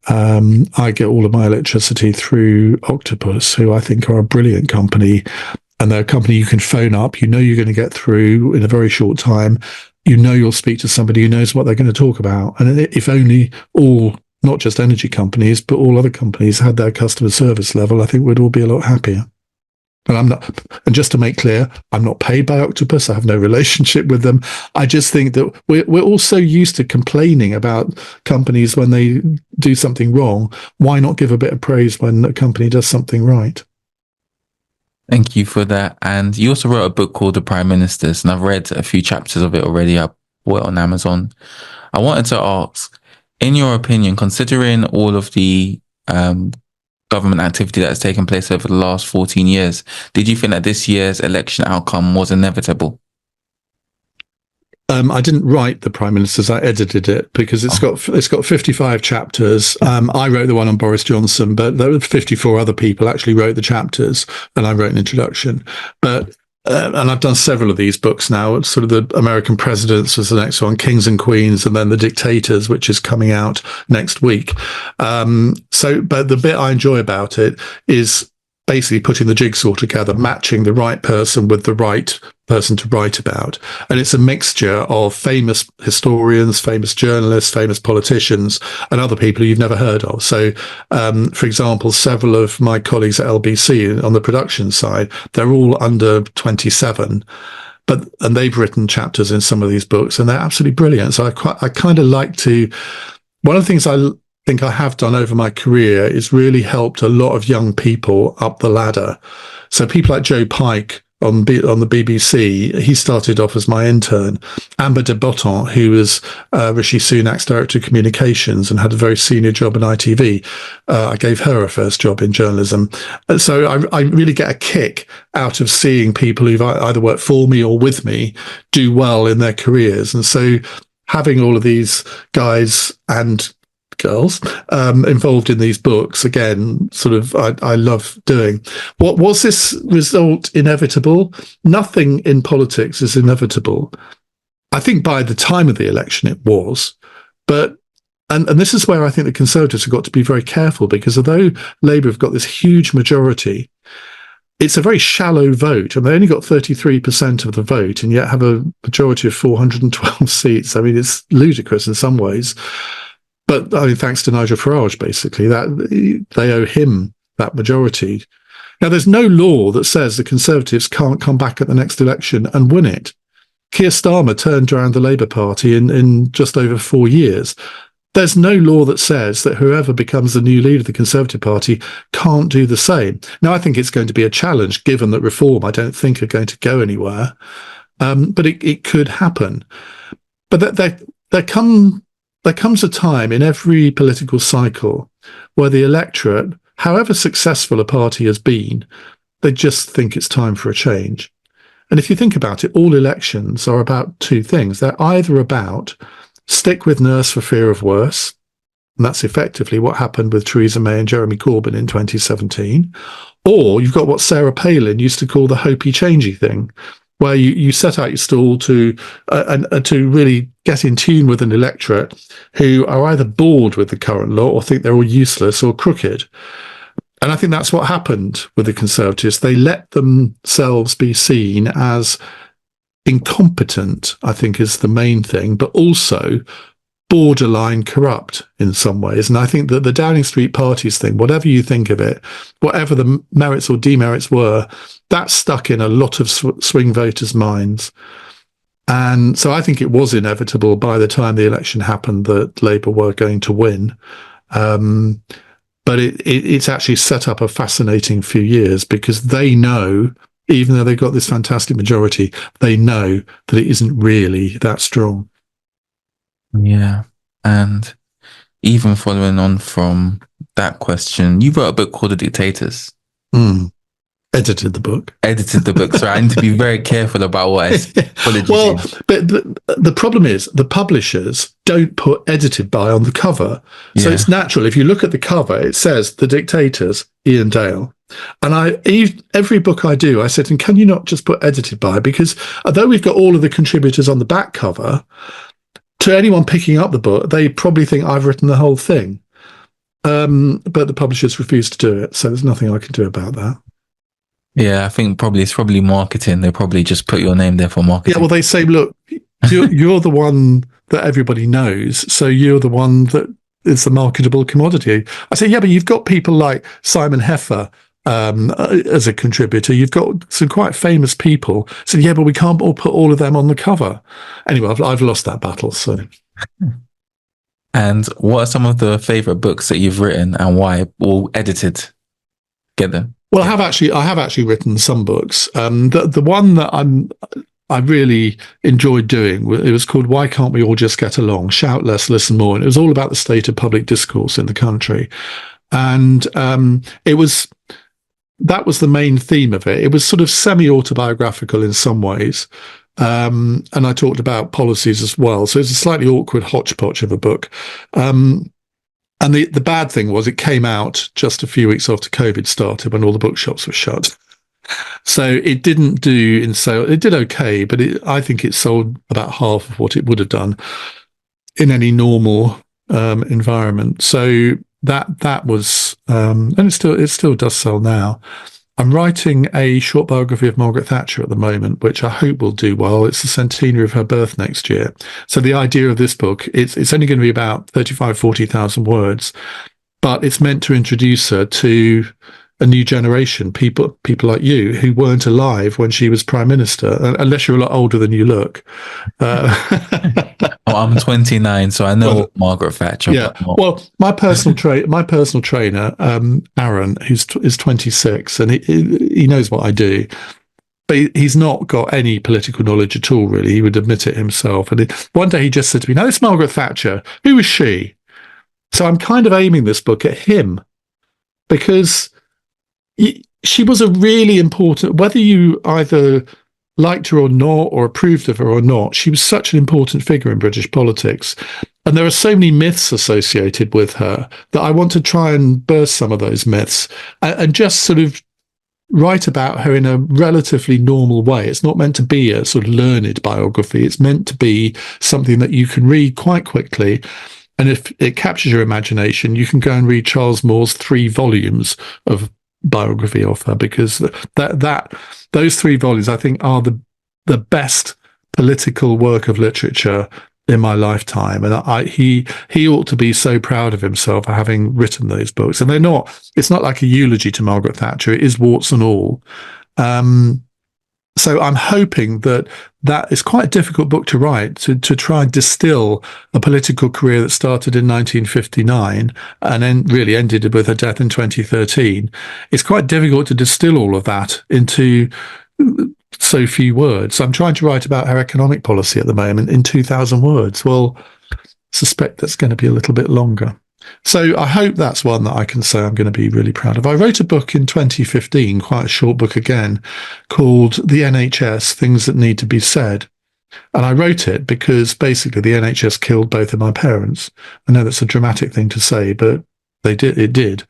I get all of my electricity through Octopus, who I think are a brilliant company, and they're a company you can phone up. You know you're going to get through in a very short time. You know you'll speak to somebody who knows what they're going to talk about. And if only all, not just energy companies, but all other companies had their customer service level, I think we'd all be a lot happier. And just to make clear, I'm not paid by Octopus. I have no relationship with them. I just think that we're all so used to complaining about companies when they do something wrong. Why not give a bit of praise when a company does something right? Thank you for that. And you also wrote a book called The Prime Ministers, and I've read a few chapters of it already. I bought it on Amazon. I wanted to ask, in your opinion, considering all of the government activity that has taken place over the last 14 years, did you think that this year's election outcome was inevitable? I didn't write The Prime Ministers. I edited it because it's got 55 chapters. I wrote the one on Boris Johnson, but there were 54 other people actually wrote the chapters, and I wrote an introduction. But and I've done several of these books now. It's sort of the American Presidents was the next one, Kings and Queens, and then The Dictators, which is coming out next week. But the bit I enjoy about it is basically putting the jigsaw together, matching the right person with the right person to write about. And it's a mixture of famous historians, famous journalists, famous politicians, and other people you've never heard of. So, for example, several of my colleagues at LBC on the production side, they're all under 27, and they've written chapters in some of these books, and they're absolutely brilliant. So I kind of like to, one of the things I think I have done over my career is really helped a lot of young people up the ladder. So people like Joe Pike on the BBC, he started off as my intern. Amber de Botton, who was Rishi Sunak's director of communications and had a very senior job in ITV, I gave her a first job in journalism. So I really get a kick out of seeing people who've either worked for me or with me do well in their careers. And so having all of these guys and girls involved in these books, again, sort of I love doing. What was this result inevitable? Nothing in politics is inevitable. I think by the time of the election it was, but and this is where I think the Conservatives have got to be very careful, because although Labour have got this huge majority, it's a very shallow vote, and they only got 33% of the vote, and yet have a majority of 412 seats. I mean, it's ludicrous in some ways. But I mean, thanks to Nigel Farage, basically, that they owe him that majority. Now, there's no law that says the Conservatives can't come back at the next election and win it. Keir Starmer turned around the Labour Party in just over 4 years. There's no law that says that whoever becomes the new leader of the Conservative Party can't do the same. Now, I think it's going to be a challenge, given that Reform, I don't think, are going to go anywhere. But it could happen. But there comes a time in every political cycle where the electorate, however successful a party has been, they just think it's time for a change. And if you think about it, all elections are about two things. They're either about stick with nurse for fear of worse, and that's effectively what happened with Theresa May and Jeremy Corbyn in 2017, or you've got what Sarah Palin used to call the hopey changey thing, where you set out your stall to really get in tune with an electorate who are either bored with the current law or think they're all useless or crooked. And I think that's what happened with the Conservatives. They let themselves be seen as incompetent, I think, is the main thing, but also borderline corrupt in some ways. And I think that the Downing Street parties thing, whatever you think of it, whatever the merits or demerits were, that stuck in a lot of swing voters' minds. And so I think it was inevitable by the time the election happened that Labour were going to win. But it's actually set up a fascinating few years, because they know, even though they've got this fantastic majority, they know that it isn't really that strong. Yeah. And even following on from that question, you wrote a book called The Dictators. Edited the book. So I need to be very careful about what I apologize. Well, but the problem is the publishers don't put edited by on the cover. So it's natural. If you look at the cover, it says The Dictators, Iain Dale. And every book I do, I said, and can you not just put edited by? Because although we've got all of the contributors on the back cover, to anyone picking up the book, they probably think I've written the whole thing. But the publishers refuse to do it. So there's nothing I can do about that. Yeah, I think it's probably marketing. They probably just put your name there for marketing. Yeah, well, they say, look, you're the one that everybody knows, so you're the one that is a marketable commodity. I say, yeah, but you've got people like Simon Heffer as a contributor. You've got some quite famous people. So yeah, but we can't all put all of them on the cover. Anyway, I've lost that battle. So. And what are some of the favourite books that you've written and why, or edited? Get them. Well, I have actually written some books. The one that I really enjoyed doing, it was called "Why Can't We All Just Get Along? Shout Less, Listen More," and it was all about the state of public discourse in the country. And that was the main theme of it. It was sort of semi-autobiographical in some ways, and I talked about policies as well. So it's a slightly awkward hodgepodge of a book. And the bad thing was it came out just a few weeks after COVID started, when all the bookshops were shut. So it didn't do in sale. It did okay, but I think it sold about half of what it would have done in any normal environment. So that was, and it still does sell now. I'm writing a short biography of Margaret Thatcher at the moment, which I hope will do well. It's the centenary of her birth next year. So the idea of this book, it's only going to be about 40,000 words, but it's meant to introduce her to a new generation, people like you who weren't alive when she was Prime Minister, unless you're a lot older than you look. I'm 29, so I know Margaret Thatcher. Yeah. Well, my personal trainer, Aaron, is 26, and he knows what I do, but he's not got any political knowledge at all, really. He would admit it himself. And one day he just said to me, "Now, this Margaret Thatcher, who was she?" So I'm kind of aiming this book at him, because she was a really important, whether you either liked her or not, or approved of her or not, she was such an important figure in British politics. And there are so many myths associated with her that I want to try and burst some of those myths and just sort of write about her in a relatively normal way. It's not meant to be a sort of learned biography. It's meant to be something that you can read quite quickly. And if it captures your imagination, you can go and read Charles Moore's 3 volumes of biography of her, because those 3 volumes, I think, are the best political work of literature in my lifetime. And he ought to be so proud of himself for having written those books. And it's not like a eulogy to Margaret Thatcher. It is warts and all. So I'm hoping that is quite a difficult book to write, to try and distill a political career that started in 1959 and then really ended with her death in 2013. It's quite difficult to distill all of that into so few words. I'm trying to write about her economic policy at the moment in 2,000 words. Well, I suspect that's going to be a little bit longer. So I hope that's one that I can say I'm going to be really proud of. I wrote a book in 2015, quite a short book again, called The NHS, Things That Need to Be Said. And I wrote it because basically the NHS killed both of my parents. I know that's a dramatic thing to say, but it did.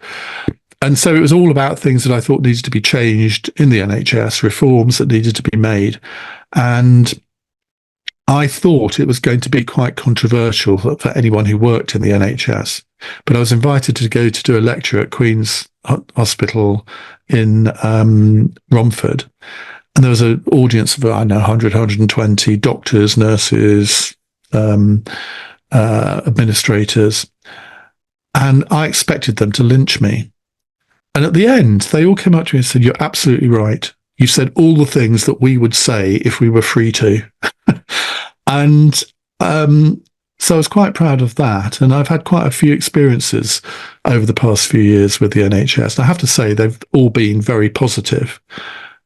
And so it was all about things that I thought needed to be changed in the NHS, reforms that needed to be made. And I thought it was going to be quite controversial for anyone who worked in the NHS. But I was invited to go to do a lecture at Queen's Hospital in Romford. And there was an audience of, 100, 120 doctors, nurses, administrators. And I expected them to lynch me. And at the end, they all came up to me and said, "You're absolutely right. You said all the things that we would say if we were free to." And so I was quite proud of that. And I've had quite a few experiences over the past few years with the NHS. And I have to say, they've all been very positive.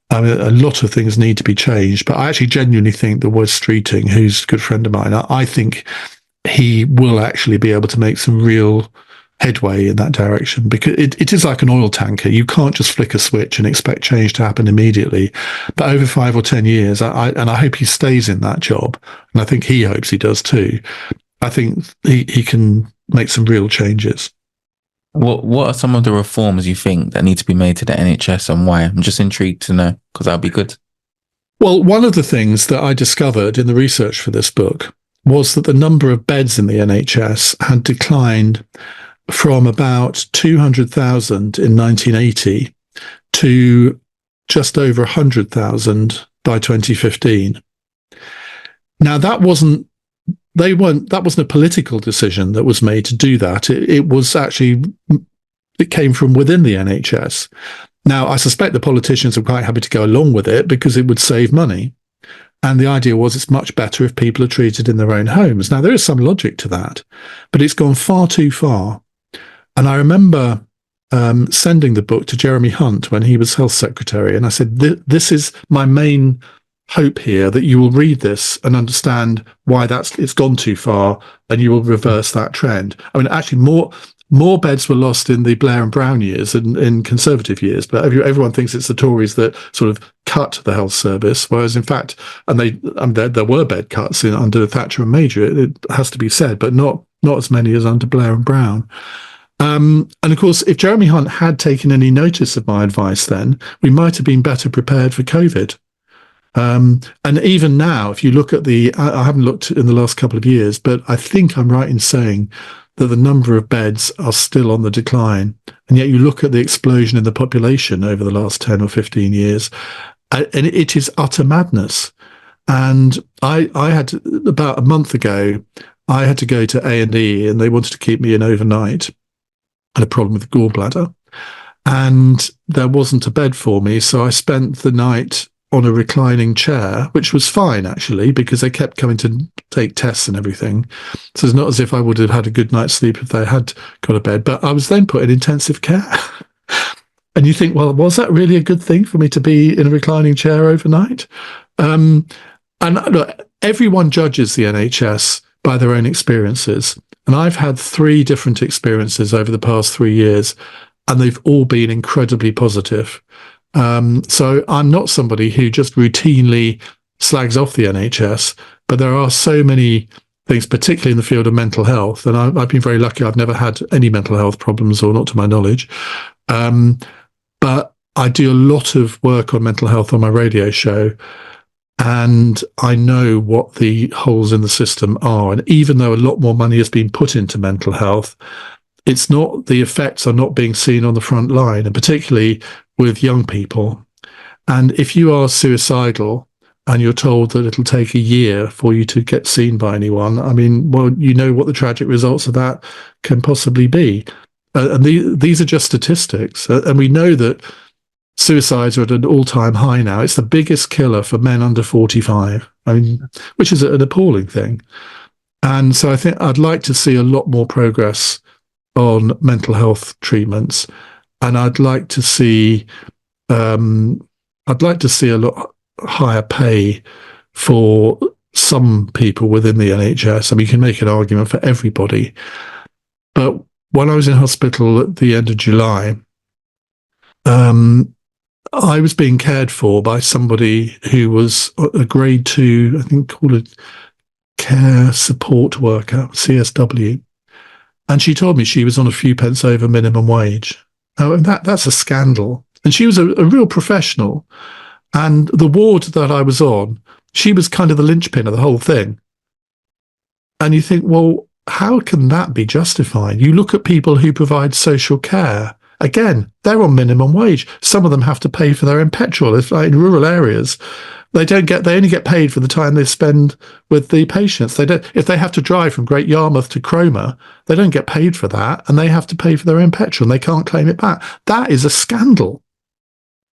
I mean, a lot of things need to be changed. But I actually genuinely think that Wes Streeting, who's a good friend of mine, I think he will actually be able to make some real headway in that direction, because it is like an oil tanker. You can't just flick a switch and expect change to happen immediately. But over 5 or 10 years, I hope he stays in that job, and I think he hopes he does too. I think he can make some real changes. What are some of the reforms you think that need to be made to the NHS, and why? I'm just intrigued to know, because that'll be good. Well, one of the things that I discovered in the research for this book was that the number of beds in the NHS had declined from about 200,000 in 1980 to just over 100,000 by 2015. Now, that wasn't a political decision that was made to do that. It came from within the NHS. Now, I suspect the politicians are quite happy to go along with it because it would save money. And the idea was it's much better if people are treated in their own homes. Now, there is some logic to that, but it's gone far too far. And I remember sending the book to Jeremy Hunt when he was Health Secretary. And I said, this is my main hope here, that you will read this and understand why it's gone too far, and you will reverse that trend. I mean, actually, more beds were lost in the Blair and Brown years and in Conservative years, but everyone thinks it's the Tories that sort of cut the health service, whereas in fact, there were bed cuts under Thatcher and Major, it has to be said, but not as many as under Blair and Brown. And of course, if Jeremy Hunt had taken any notice of my advice then, we might have been better prepared for COVID. And even now, if you look at I haven't looked in the last couple of years, but I think I'm right in saying that the number of beds are still on the decline. And yet you look at the explosion in the population over the last 10 or 15 years, and it is utter madness. And I had about a month ago, I had to go to A&E, and they wanted to keep me in overnight. I had a problem with the gallbladder, and there wasn't a bed for me. So I spent the night on a reclining chair, which was fine, actually, because they kept coming to take tests and everything. So it's not as if I would have had a good night's sleep if they had got a bed. But I was then put in intensive care. And you think, well, was that really a good thing for me to be in a reclining chair overnight? And look, everyone judges the NHS by their own experiences. And I've had 3 different experiences over the past 3 years, and they've all been incredibly positive. So I'm not somebody who just routinely slags off the NHS, but there are so many things, particularly in the field of mental health. And I've been very lucky. I've never had any mental health problems, or not to my knowledge. But I do a lot of work on mental health on my radio show, and I know what the holes in the system are. And even though a lot more money has been put into mental health, it's not, the effects are not being seen on the front line, and particularly with young people. And if you are suicidal and you're told that it'll take a year for you to get seen by anyone, I mean, well, you know what the tragic results of that can possibly be. And these are just statistics. And we know that suicides are at an all-time high now. It's the biggest killer for men under 45, I mean, which is an appalling thing. And so I think I'd like to see a lot more progress on mental health treatments, and I'd like to see a lot higher pay for some people within the NHS. I mean, you can make an argument for everybody, but when I was in hospital at the end of July, I was being cared for by somebody who was a grade 2, I think, called a care support worker, CSW. And she told me she was on a few pence over minimum wage. Now, that's a scandal. And she was a real professional. And the ward that I was on, she was kind of the linchpin of the whole thing. And you think, well, how can that be justified? You look at people who provide social care. Again, they're on minimum wage. Some of them have to pay for their own petrol. If like in rural areas, they only get paid for the time they spend with the patients. They don't, if they have to drive from Great Yarmouth to Cromer, they don't get paid for that, and they have to pay for their own petrol, and they can't claim it back. That is a scandal.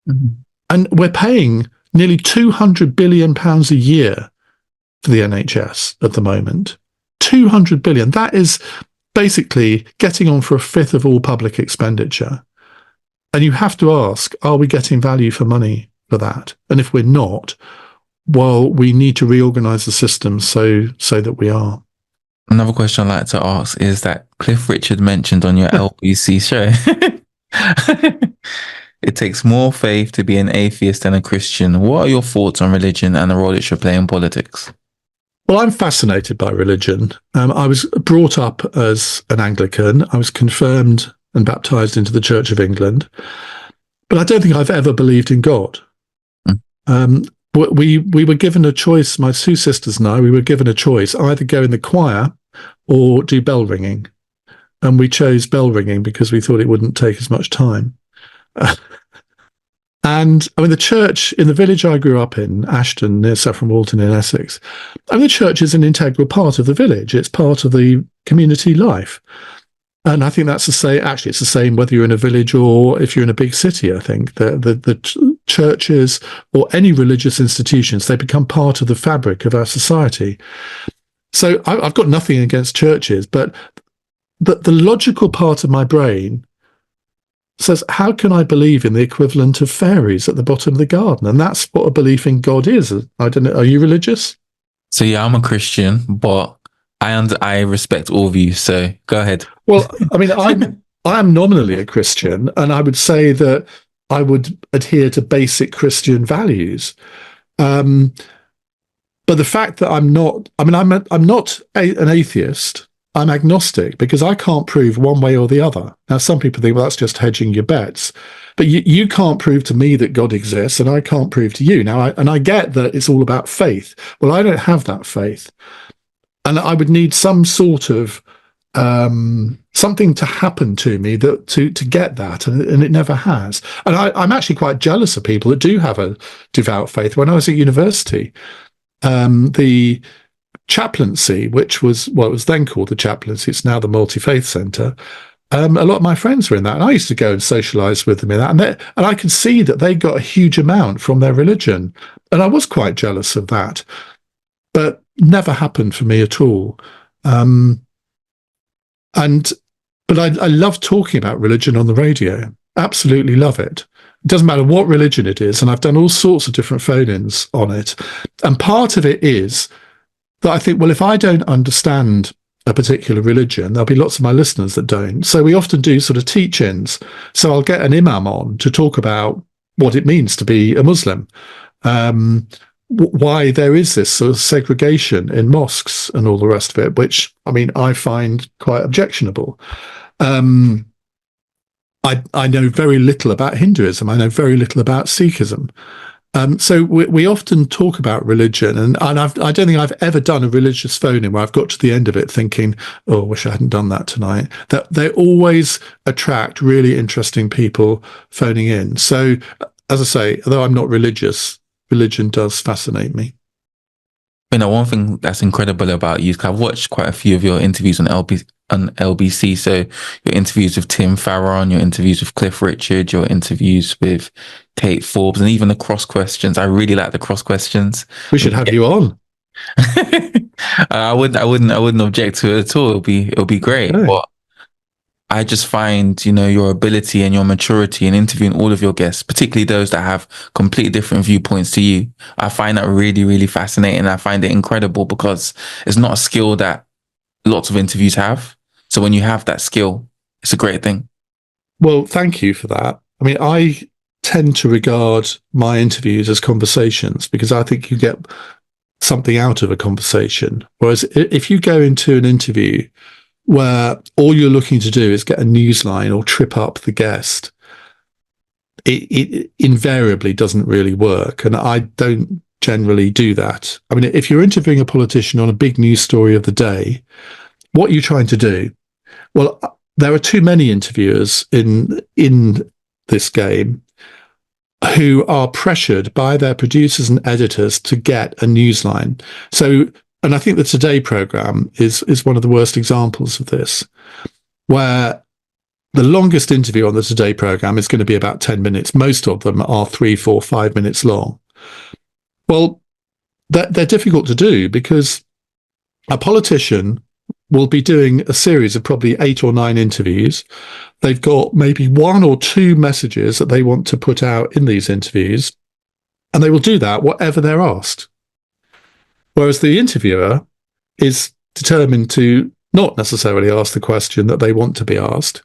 Mm-hmm. And we're paying nearly £200 billion a year for the NHS at the moment. 200 billion. That is basically getting on for a fifth of all public expenditure. And you have to ask, are we getting value for money for that? And if we're not, well, we need to reorganise the system so that we are. Another question I'd like to ask is that Cliff Richard mentioned on your LBC show, it takes more faith to be an atheist than a Christian. What are your thoughts on religion and the role it should play in politics? Well, I'm fascinated by religion. I was brought up as an Anglican. I was confirmed and baptised into the Church of England. But I don't think I've ever believed in God. We were given a choice, my two sisters and I, we were given a choice, either go in the choir or do bell ringing. And we chose bell ringing because we thought it wouldn't take as much time. And I mean, the church in the village I grew up in, Ashton, near Saffron Walton in Essex, and the church is an integral part of the village. It's part of the community life. And I think that's the same. Actually, it's the same whether you're in a village or if you're in a big city. I think the churches or any religious institutions, they become part of the fabric of our society. So I've got nothing against churches, but the logical part of my brain says, how can I believe in the equivalent of fairies at the bottom of the garden? And that's what a belief in God is. I don't know. Are you religious? So yeah, I'm a Christian, but I respect all views. So go ahead. Well, I mean, I am nominally a Christian, and I would say that I would adhere to basic Christian values. But the fact that I'm not an atheist. I'm agnostic because I can't prove one way or the other. Now, some people think, well, that's just hedging your bets. But you can't prove to me that God exists, and I can't prove to you. Now, I get that it's all about faith. Well, I don't have that faith. And I would need some sort of something to happen to me that to get that, and it never has. And I'm actually quite jealous of people that do have a devout faith. When I was at university, the chaplaincy, which was, well, it was then called the chaplaincy, it's now the Multi-Faith Centre. A lot of my friends were in that, and I used to go and socialise with them in that, and I could see that they got a huge amount from their religion, and I was quite jealous of that, but never happened for me at all. But I love talking about religion on the radio. Absolutely love it. It doesn't matter what religion it is, and I've done all sorts of different phone-ins on it, and part of it is that I think, well, if I don't understand a particular religion, there'll be lots of my listeners that don't. So we often do sort of teach-ins. So I'll get an imam on to talk about what it means to be a Muslim, why there is this sort of segregation in mosques and all the rest of it, which, I mean, I find quite objectionable. I know very little about Hinduism. I know very little about Sikhism. So we often talk about religion, and I don't think I've ever done a religious phone-in where I've got to the end of it thinking, oh, I wish I hadn't done that tonight. That they always attract really interesting people phoning in. So, as I say, although I'm not religious, religion does fascinate me. You know, one thing that's incredible about you, 'cause I've watched quite a few of your interviews on LBC. So your interviews with Tim Farron, your interviews with Cliff Richard, your interviews with Kate Forbes, and even the cross questions. I really like the cross questions. We should have you on. I wouldn't object to it at all. It'll be great. Okay. But I just find, you know, your ability and your maturity in interviewing all of your guests, particularly those that have completely different viewpoints to you. I find that really, really fascinating. I find it incredible because it's not a skill that lots of interviews have. So when you have that skill, it's a great thing. Well, thank you for that. I mean, I tend to regard my interviews as conversations because I think you get something out of a conversation. Whereas if you go into an interview where all you're looking to do is get a newsline or trip up the guest, it invariably doesn't really work. And I don't generally do that. I mean, if you're interviewing a politician on a big news story of the day, what are you trying to do? Well, there are too many interviewers in this game who are pressured by their producers and editors to get a newsline. So, and I think the Today programme is one of the worst examples of this, where the longest interview on the Today programme is going to be about 10 minutes. Most of them are 3, 4, 5 minutes long. Well, they're difficult to do because a politician will be doing a series of probably 8 or 9 interviews. They've got maybe 1 or 2 messages that they want to put out in these interviews, and they will do that whatever they're asked. Whereas the interviewer is determined to not necessarily ask the question that they want to be asked.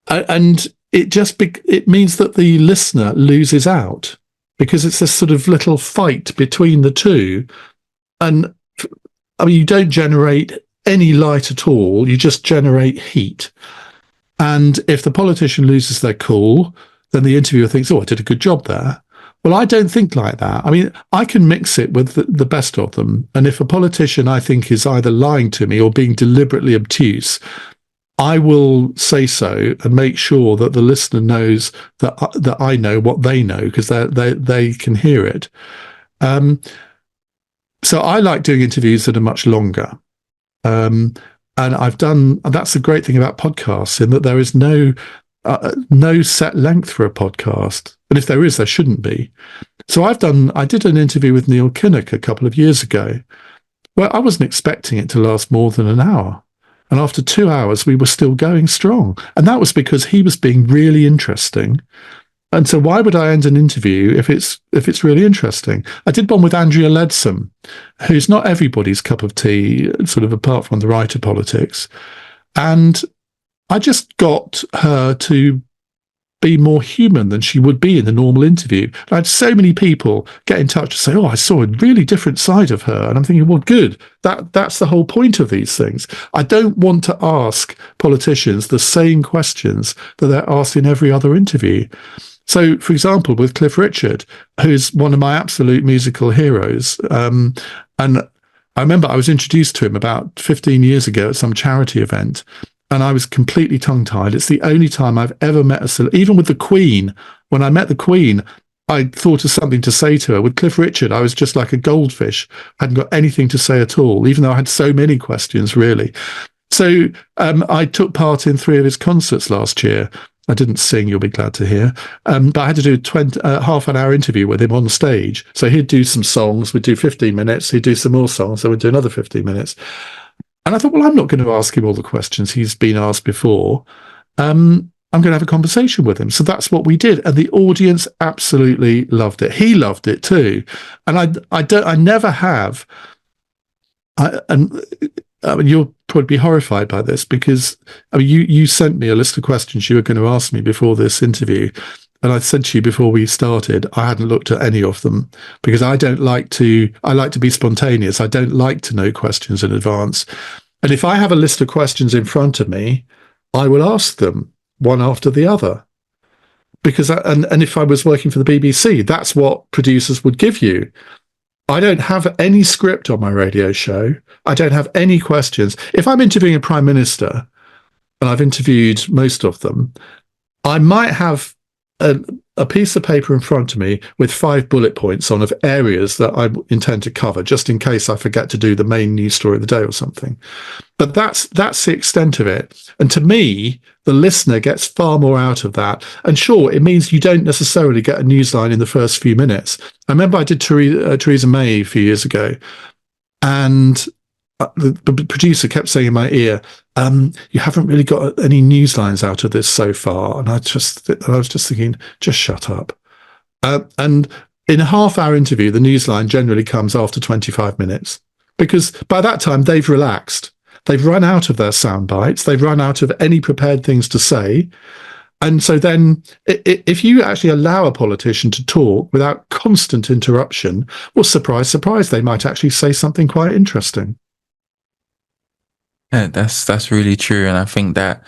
And it means that the listener loses out because it's this sort of little fight between the two. And I mean, you don't generate any light at all. You just generate heat. And if the politician loses their cool, then the interviewer thinks, oh, I did a good job there. Well, I don't think like that. I mean, I can mix it with the best of them. And if a politician I think is either lying to me or being deliberately obtuse, I will say so and make sure that the listener knows that I know what they know because they can hear it. So I like doing interviews that are much longer. And that's the great thing about podcasts, in that there is no set length for a podcast. And if there is, there shouldn't be. So I did an interview with Neil Kinnock a couple of years ago where I wasn't expecting it to last more than an hour. And after 2 hours, we were still going strong. And that was because he was being really interesting. And so why would I end an interview if it's really interesting? I did one with Andrea Leadsom, who's not everybody's cup of tea, sort of apart from the writer politics. And I just got her to be more human than she would be in a normal interview. And I had so many people get in touch and say, oh, I saw a really different side of her. And I'm thinking, well, good. That's the whole point of these things. I don't want to ask politicians the same questions that they're asked in every other interview. So, for example, with Cliff Richard, who's one of my absolute musical heroes, and I remember I was introduced to him about 15 years ago at some charity event, and I was completely tongue-tied. It's the only time I've ever met even with the Queen. When I met the Queen, I thought of something to say to her. With Cliff Richard, I was just like a goldfish. I hadn't got anything to say at all, even though I had so many questions, really. So I took part in 3 of his concerts last year. I didn't sing, you'll be glad to hear. But I had to do half an hour interview with him on stage. So he'd do some songs, we'd do 15 minutes, he'd do some more songs, so we'd do another 15 minutes. And I thought, well, I'm not going to ask him all the questions he's been asked before. I'm going to have a conversation with him. So that's what we did. And the audience absolutely loved it. He loved it too. And I never have. I mean, you'll probably be horrified by this because you sent me a list of questions you were going to ask me before this interview. And I said to you before we started, I hadn't looked at any of them because I like to be spontaneous. I don't like to know questions in advance. And if I have a list of questions in front of me, I will ask them one after the other. because and if I was working for the BBC, that's what producers would give you. I don't have any script on my radio show. I don't have any questions. If I'm interviewing a prime minister, and I've interviewed most of them, I might have a piece of paper in front of me with 5 bullet points on of areas that I intend to cover, just in case I forget to do the main news story of the day or something. But that's the extent of it. And to me, the listener gets far more out of that. And sure, it means you don't necessarily get a newsline in the first few minutes. I remember I did Theresa May a few years ago, and the producer kept saying in my ear, you haven't really got any news lines out of this so far. And I was just thinking, just shut up. And in a half-hour interview, the news line generally comes after 25 minutes, because by that time they've relaxed. They've run out of their sound bites. They've run out of any prepared things to say. And so then if you actually allow a politician to talk without constant interruption, well, surprise, surprise, they might actually say something quite interesting. Yeah, that's really true. And I think that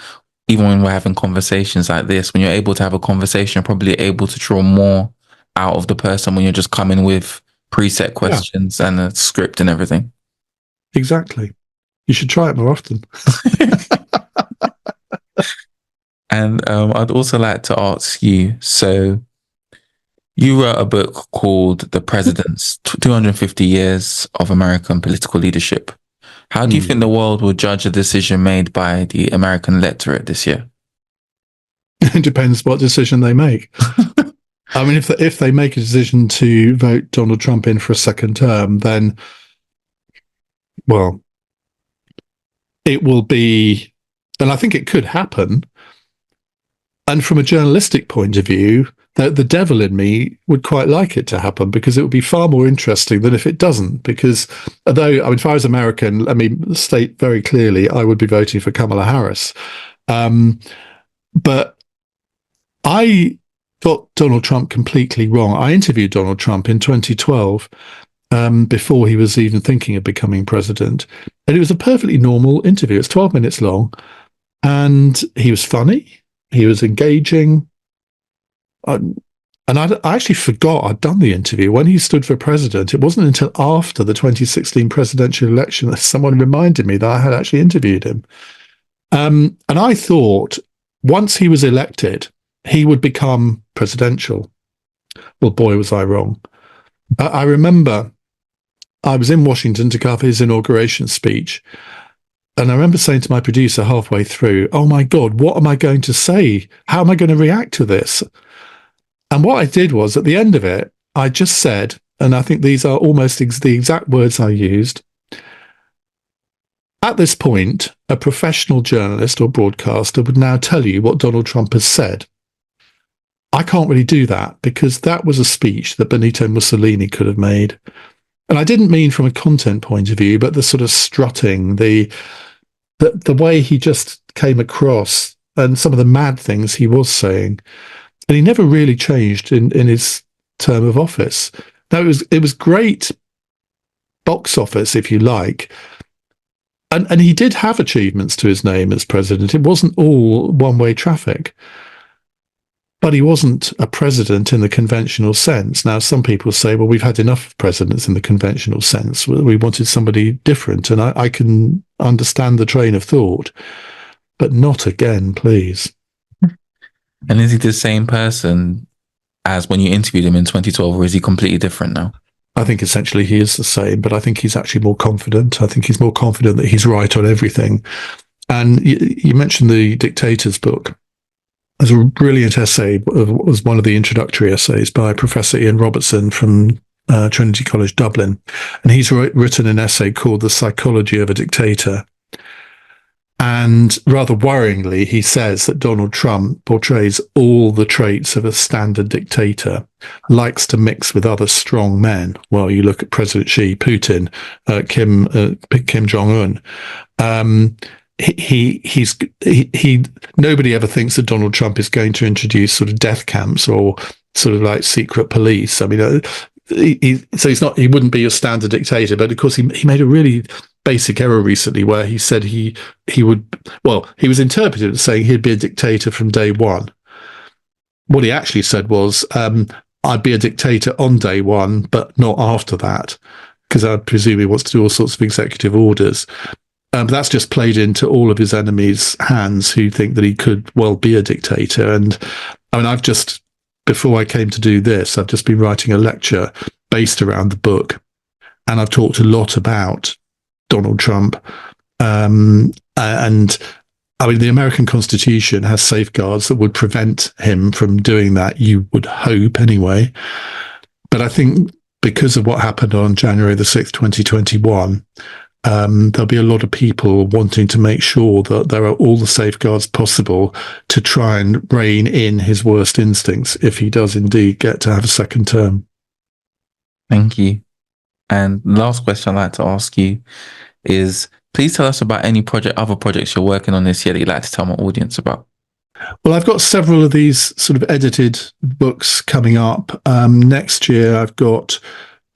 even when we're having conversations like this, when you're able to have a conversation, you're probably able to draw more out of the person when you're just coming with preset questions and a script and everything. Exactly. You should try it more often. And I'd also like to ask you, so you wrote a book called The President's 250 Years of American Political Leadership. How do you think the world will judge a decision made by the American electorate this year? It depends what decision they make. I mean, if they make a decision to vote Donald Trump in for a second term, then, well, it will be, and I think it could happen. And from a journalistic point of view, the devil in me would quite like it to happen, because it would be far more interesting than if it doesn't. Because although, I mean, if I was American, let me state very clearly, I would be voting for Kamala Harris. But I got Donald Trump completely wrong. I interviewed Donald Trump in 2012, before he was even thinking of becoming president. And it was a perfectly normal interview. It's 12 minutes long. And he was funny. He was engaging. And I actually forgot I'd done the interview. When he stood for president, it wasn't until after the 2016 presidential election that someone reminded me that I had actually interviewed him. And I thought once he was elected, he would become presidential. Well, boy, was I wrong. I remember I was in Washington to cover his inauguration speech. And I remember saying to my producer halfway through, oh my God, what am I going to say? How am I going to react to this? And what I did was, at the end of it, I just said, and I think these are almost the exact words I used, at this point, a professional journalist or broadcaster would now tell you what Donald Trump has said. I can't really do that, because that was a speech that Benito Mussolini could have made. And I didn't mean from a content point of view, but the sort of strutting, the way he just came across, and some of the mad things he was saying. And he never really changed in his term of office. Now, it was great box office, if you like. And he did have achievements to his name as president. It wasn't all one-way traffic. But he wasn't a president in the conventional sense. Now, some people say, well, we've had enough presidents in the conventional sense. We wanted somebody different. And I can understand the train of thought, but not again, please. And is he the same person as when you interviewed him in 2012, or is he completely different now? I think essentially he is the same, but I think he's actually more confident. I think he's more confident that he's right on everything. And you mentioned the Dictator's book. There's a brilliant essay, it was one of the introductory essays by Professor Ian Robertson from Trinity College, Dublin. And he's written an essay called The Psychology of a Dictator. And rather worryingly, he says that Donald Trump portrays all the traits of a standard dictator, likes to mix with other strong men. Well, you look at President Xi, Putin, Kim Jong-un. Nobody ever thinks that Donald Trump is going to introduce sort of death camps or sort of like secret police. I mean, he wouldn't be a standard dictator, but of course he made a really basic error recently where he said he was interpreted as saying he'd be a dictator from day one. what he actually said was, I'd be a dictator on day one, but not after that, because I presume he wants to do all sorts of executive orders. But that's just played into all of his enemies' hands, who think that he could well be a dictator. And I mean, before I came to do this, I've just been writing a lecture based around the book. And I've talked a lot about Donald Trump. And I mean, the American Constitution has safeguards that would prevent him from doing that, you would hope anyway. But I think because of what happened on January the 6th, 2021, there'll be a lot of people wanting to make sure that there are all the safeguards possible to try and rein in his worst instincts if he does indeed get to have a second term. Thank you. And last question I'd like to ask you is, please tell us about any other projects you're working on this year that you'd like to tell my audience about. Well, I've got several of these sort of edited books coming up. Next year, I've got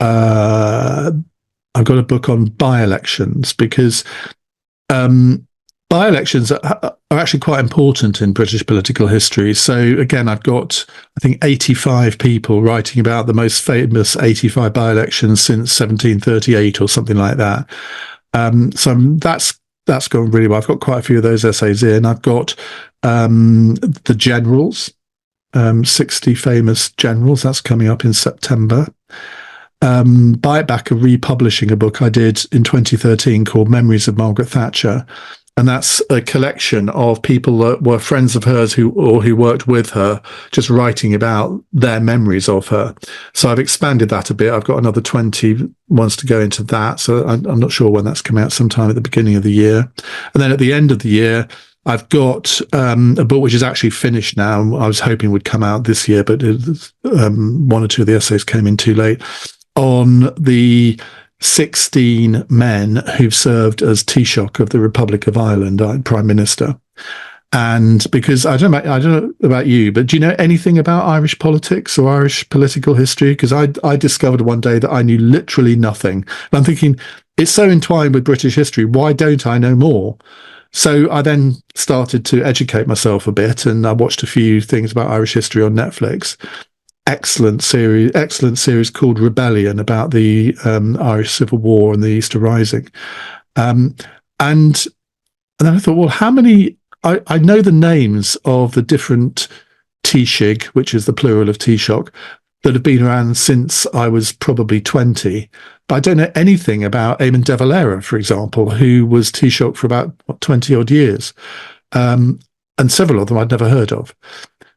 a book on by-elections, because by-elections are actually quite important in British political history. So again, I've got, I think, 85 people writing about the most famous 85 by-elections since 1738 or something like that. So that's gone really well. I've got quite a few of those essays in. I've got the generals, 60 famous generals. That's coming up in September. Buyback are republishing a book I did in 2013 called Memories of Margaret Thatcher. And that's a collection of people that were friends of hers who worked with her, just writing about their memories of her. So I've expanded that a bit. I've got another 20 ones to go into that. So I'm not sure when that's coming out, sometime at the beginning of the year. And then at the end of the year, I've got a book which is actually finished now. I was hoping would come out this year, but one or two of the essays came in too late, on the 16 men who've served as Taoiseach of the Republic of Ireland, Prime Minister. And because I don't know about you, but do you know anything about Irish politics or Irish political history? Because I discovered one day that I knew literally nothing. And I'm thinking, it's so entwined with British history, why don't I know more? So I then started to educate myself a bit, and I watched a few things about Irish history on Netflix. Excellent series called Rebellion, about the Irish Civil War and the Easter Rising. And then I thought, well, how many... I know the names of the different Taoiseach, which is the plural of Taoiseach, that have been around since I was probably 20. But I don't know anything about Eamon de Valera, for example, who was Taoiseach for about 20-odd years. And several of them I'd never heard of.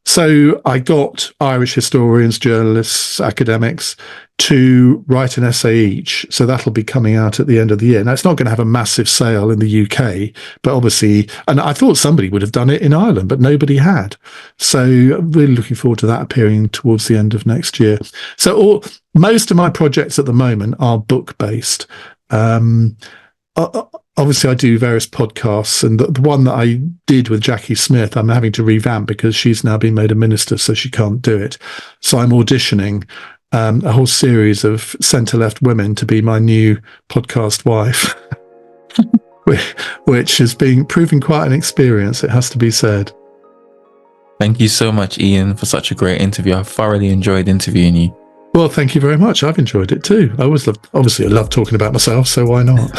So I got Irish historians, journalists, academics to write an essay each. So that'll be coming out at the end of the year. Now, it's not going to have a massive sale in the UK, but obviously, and I thought somebody would have done it in Ireland, but nobody had. So I'm really looking forward to that appearing towards the end of next year. So most of my projects at the moment are book-based. Obviously, I do various podcasts, and the one that I did with Jackie Smith, I'm having to revamp because she's now been made a minister, so she can't do it. So I'm auditioning a whole series of centre-left women to be my new podcast wife, which has been proving quite an experience, it has to be said. Thank you so much, Iain, for such a great interview. I thoroughly enjoyed interviewing you. Well, thank you very much. I've enjoyed it too. I love talking about myself, so why not?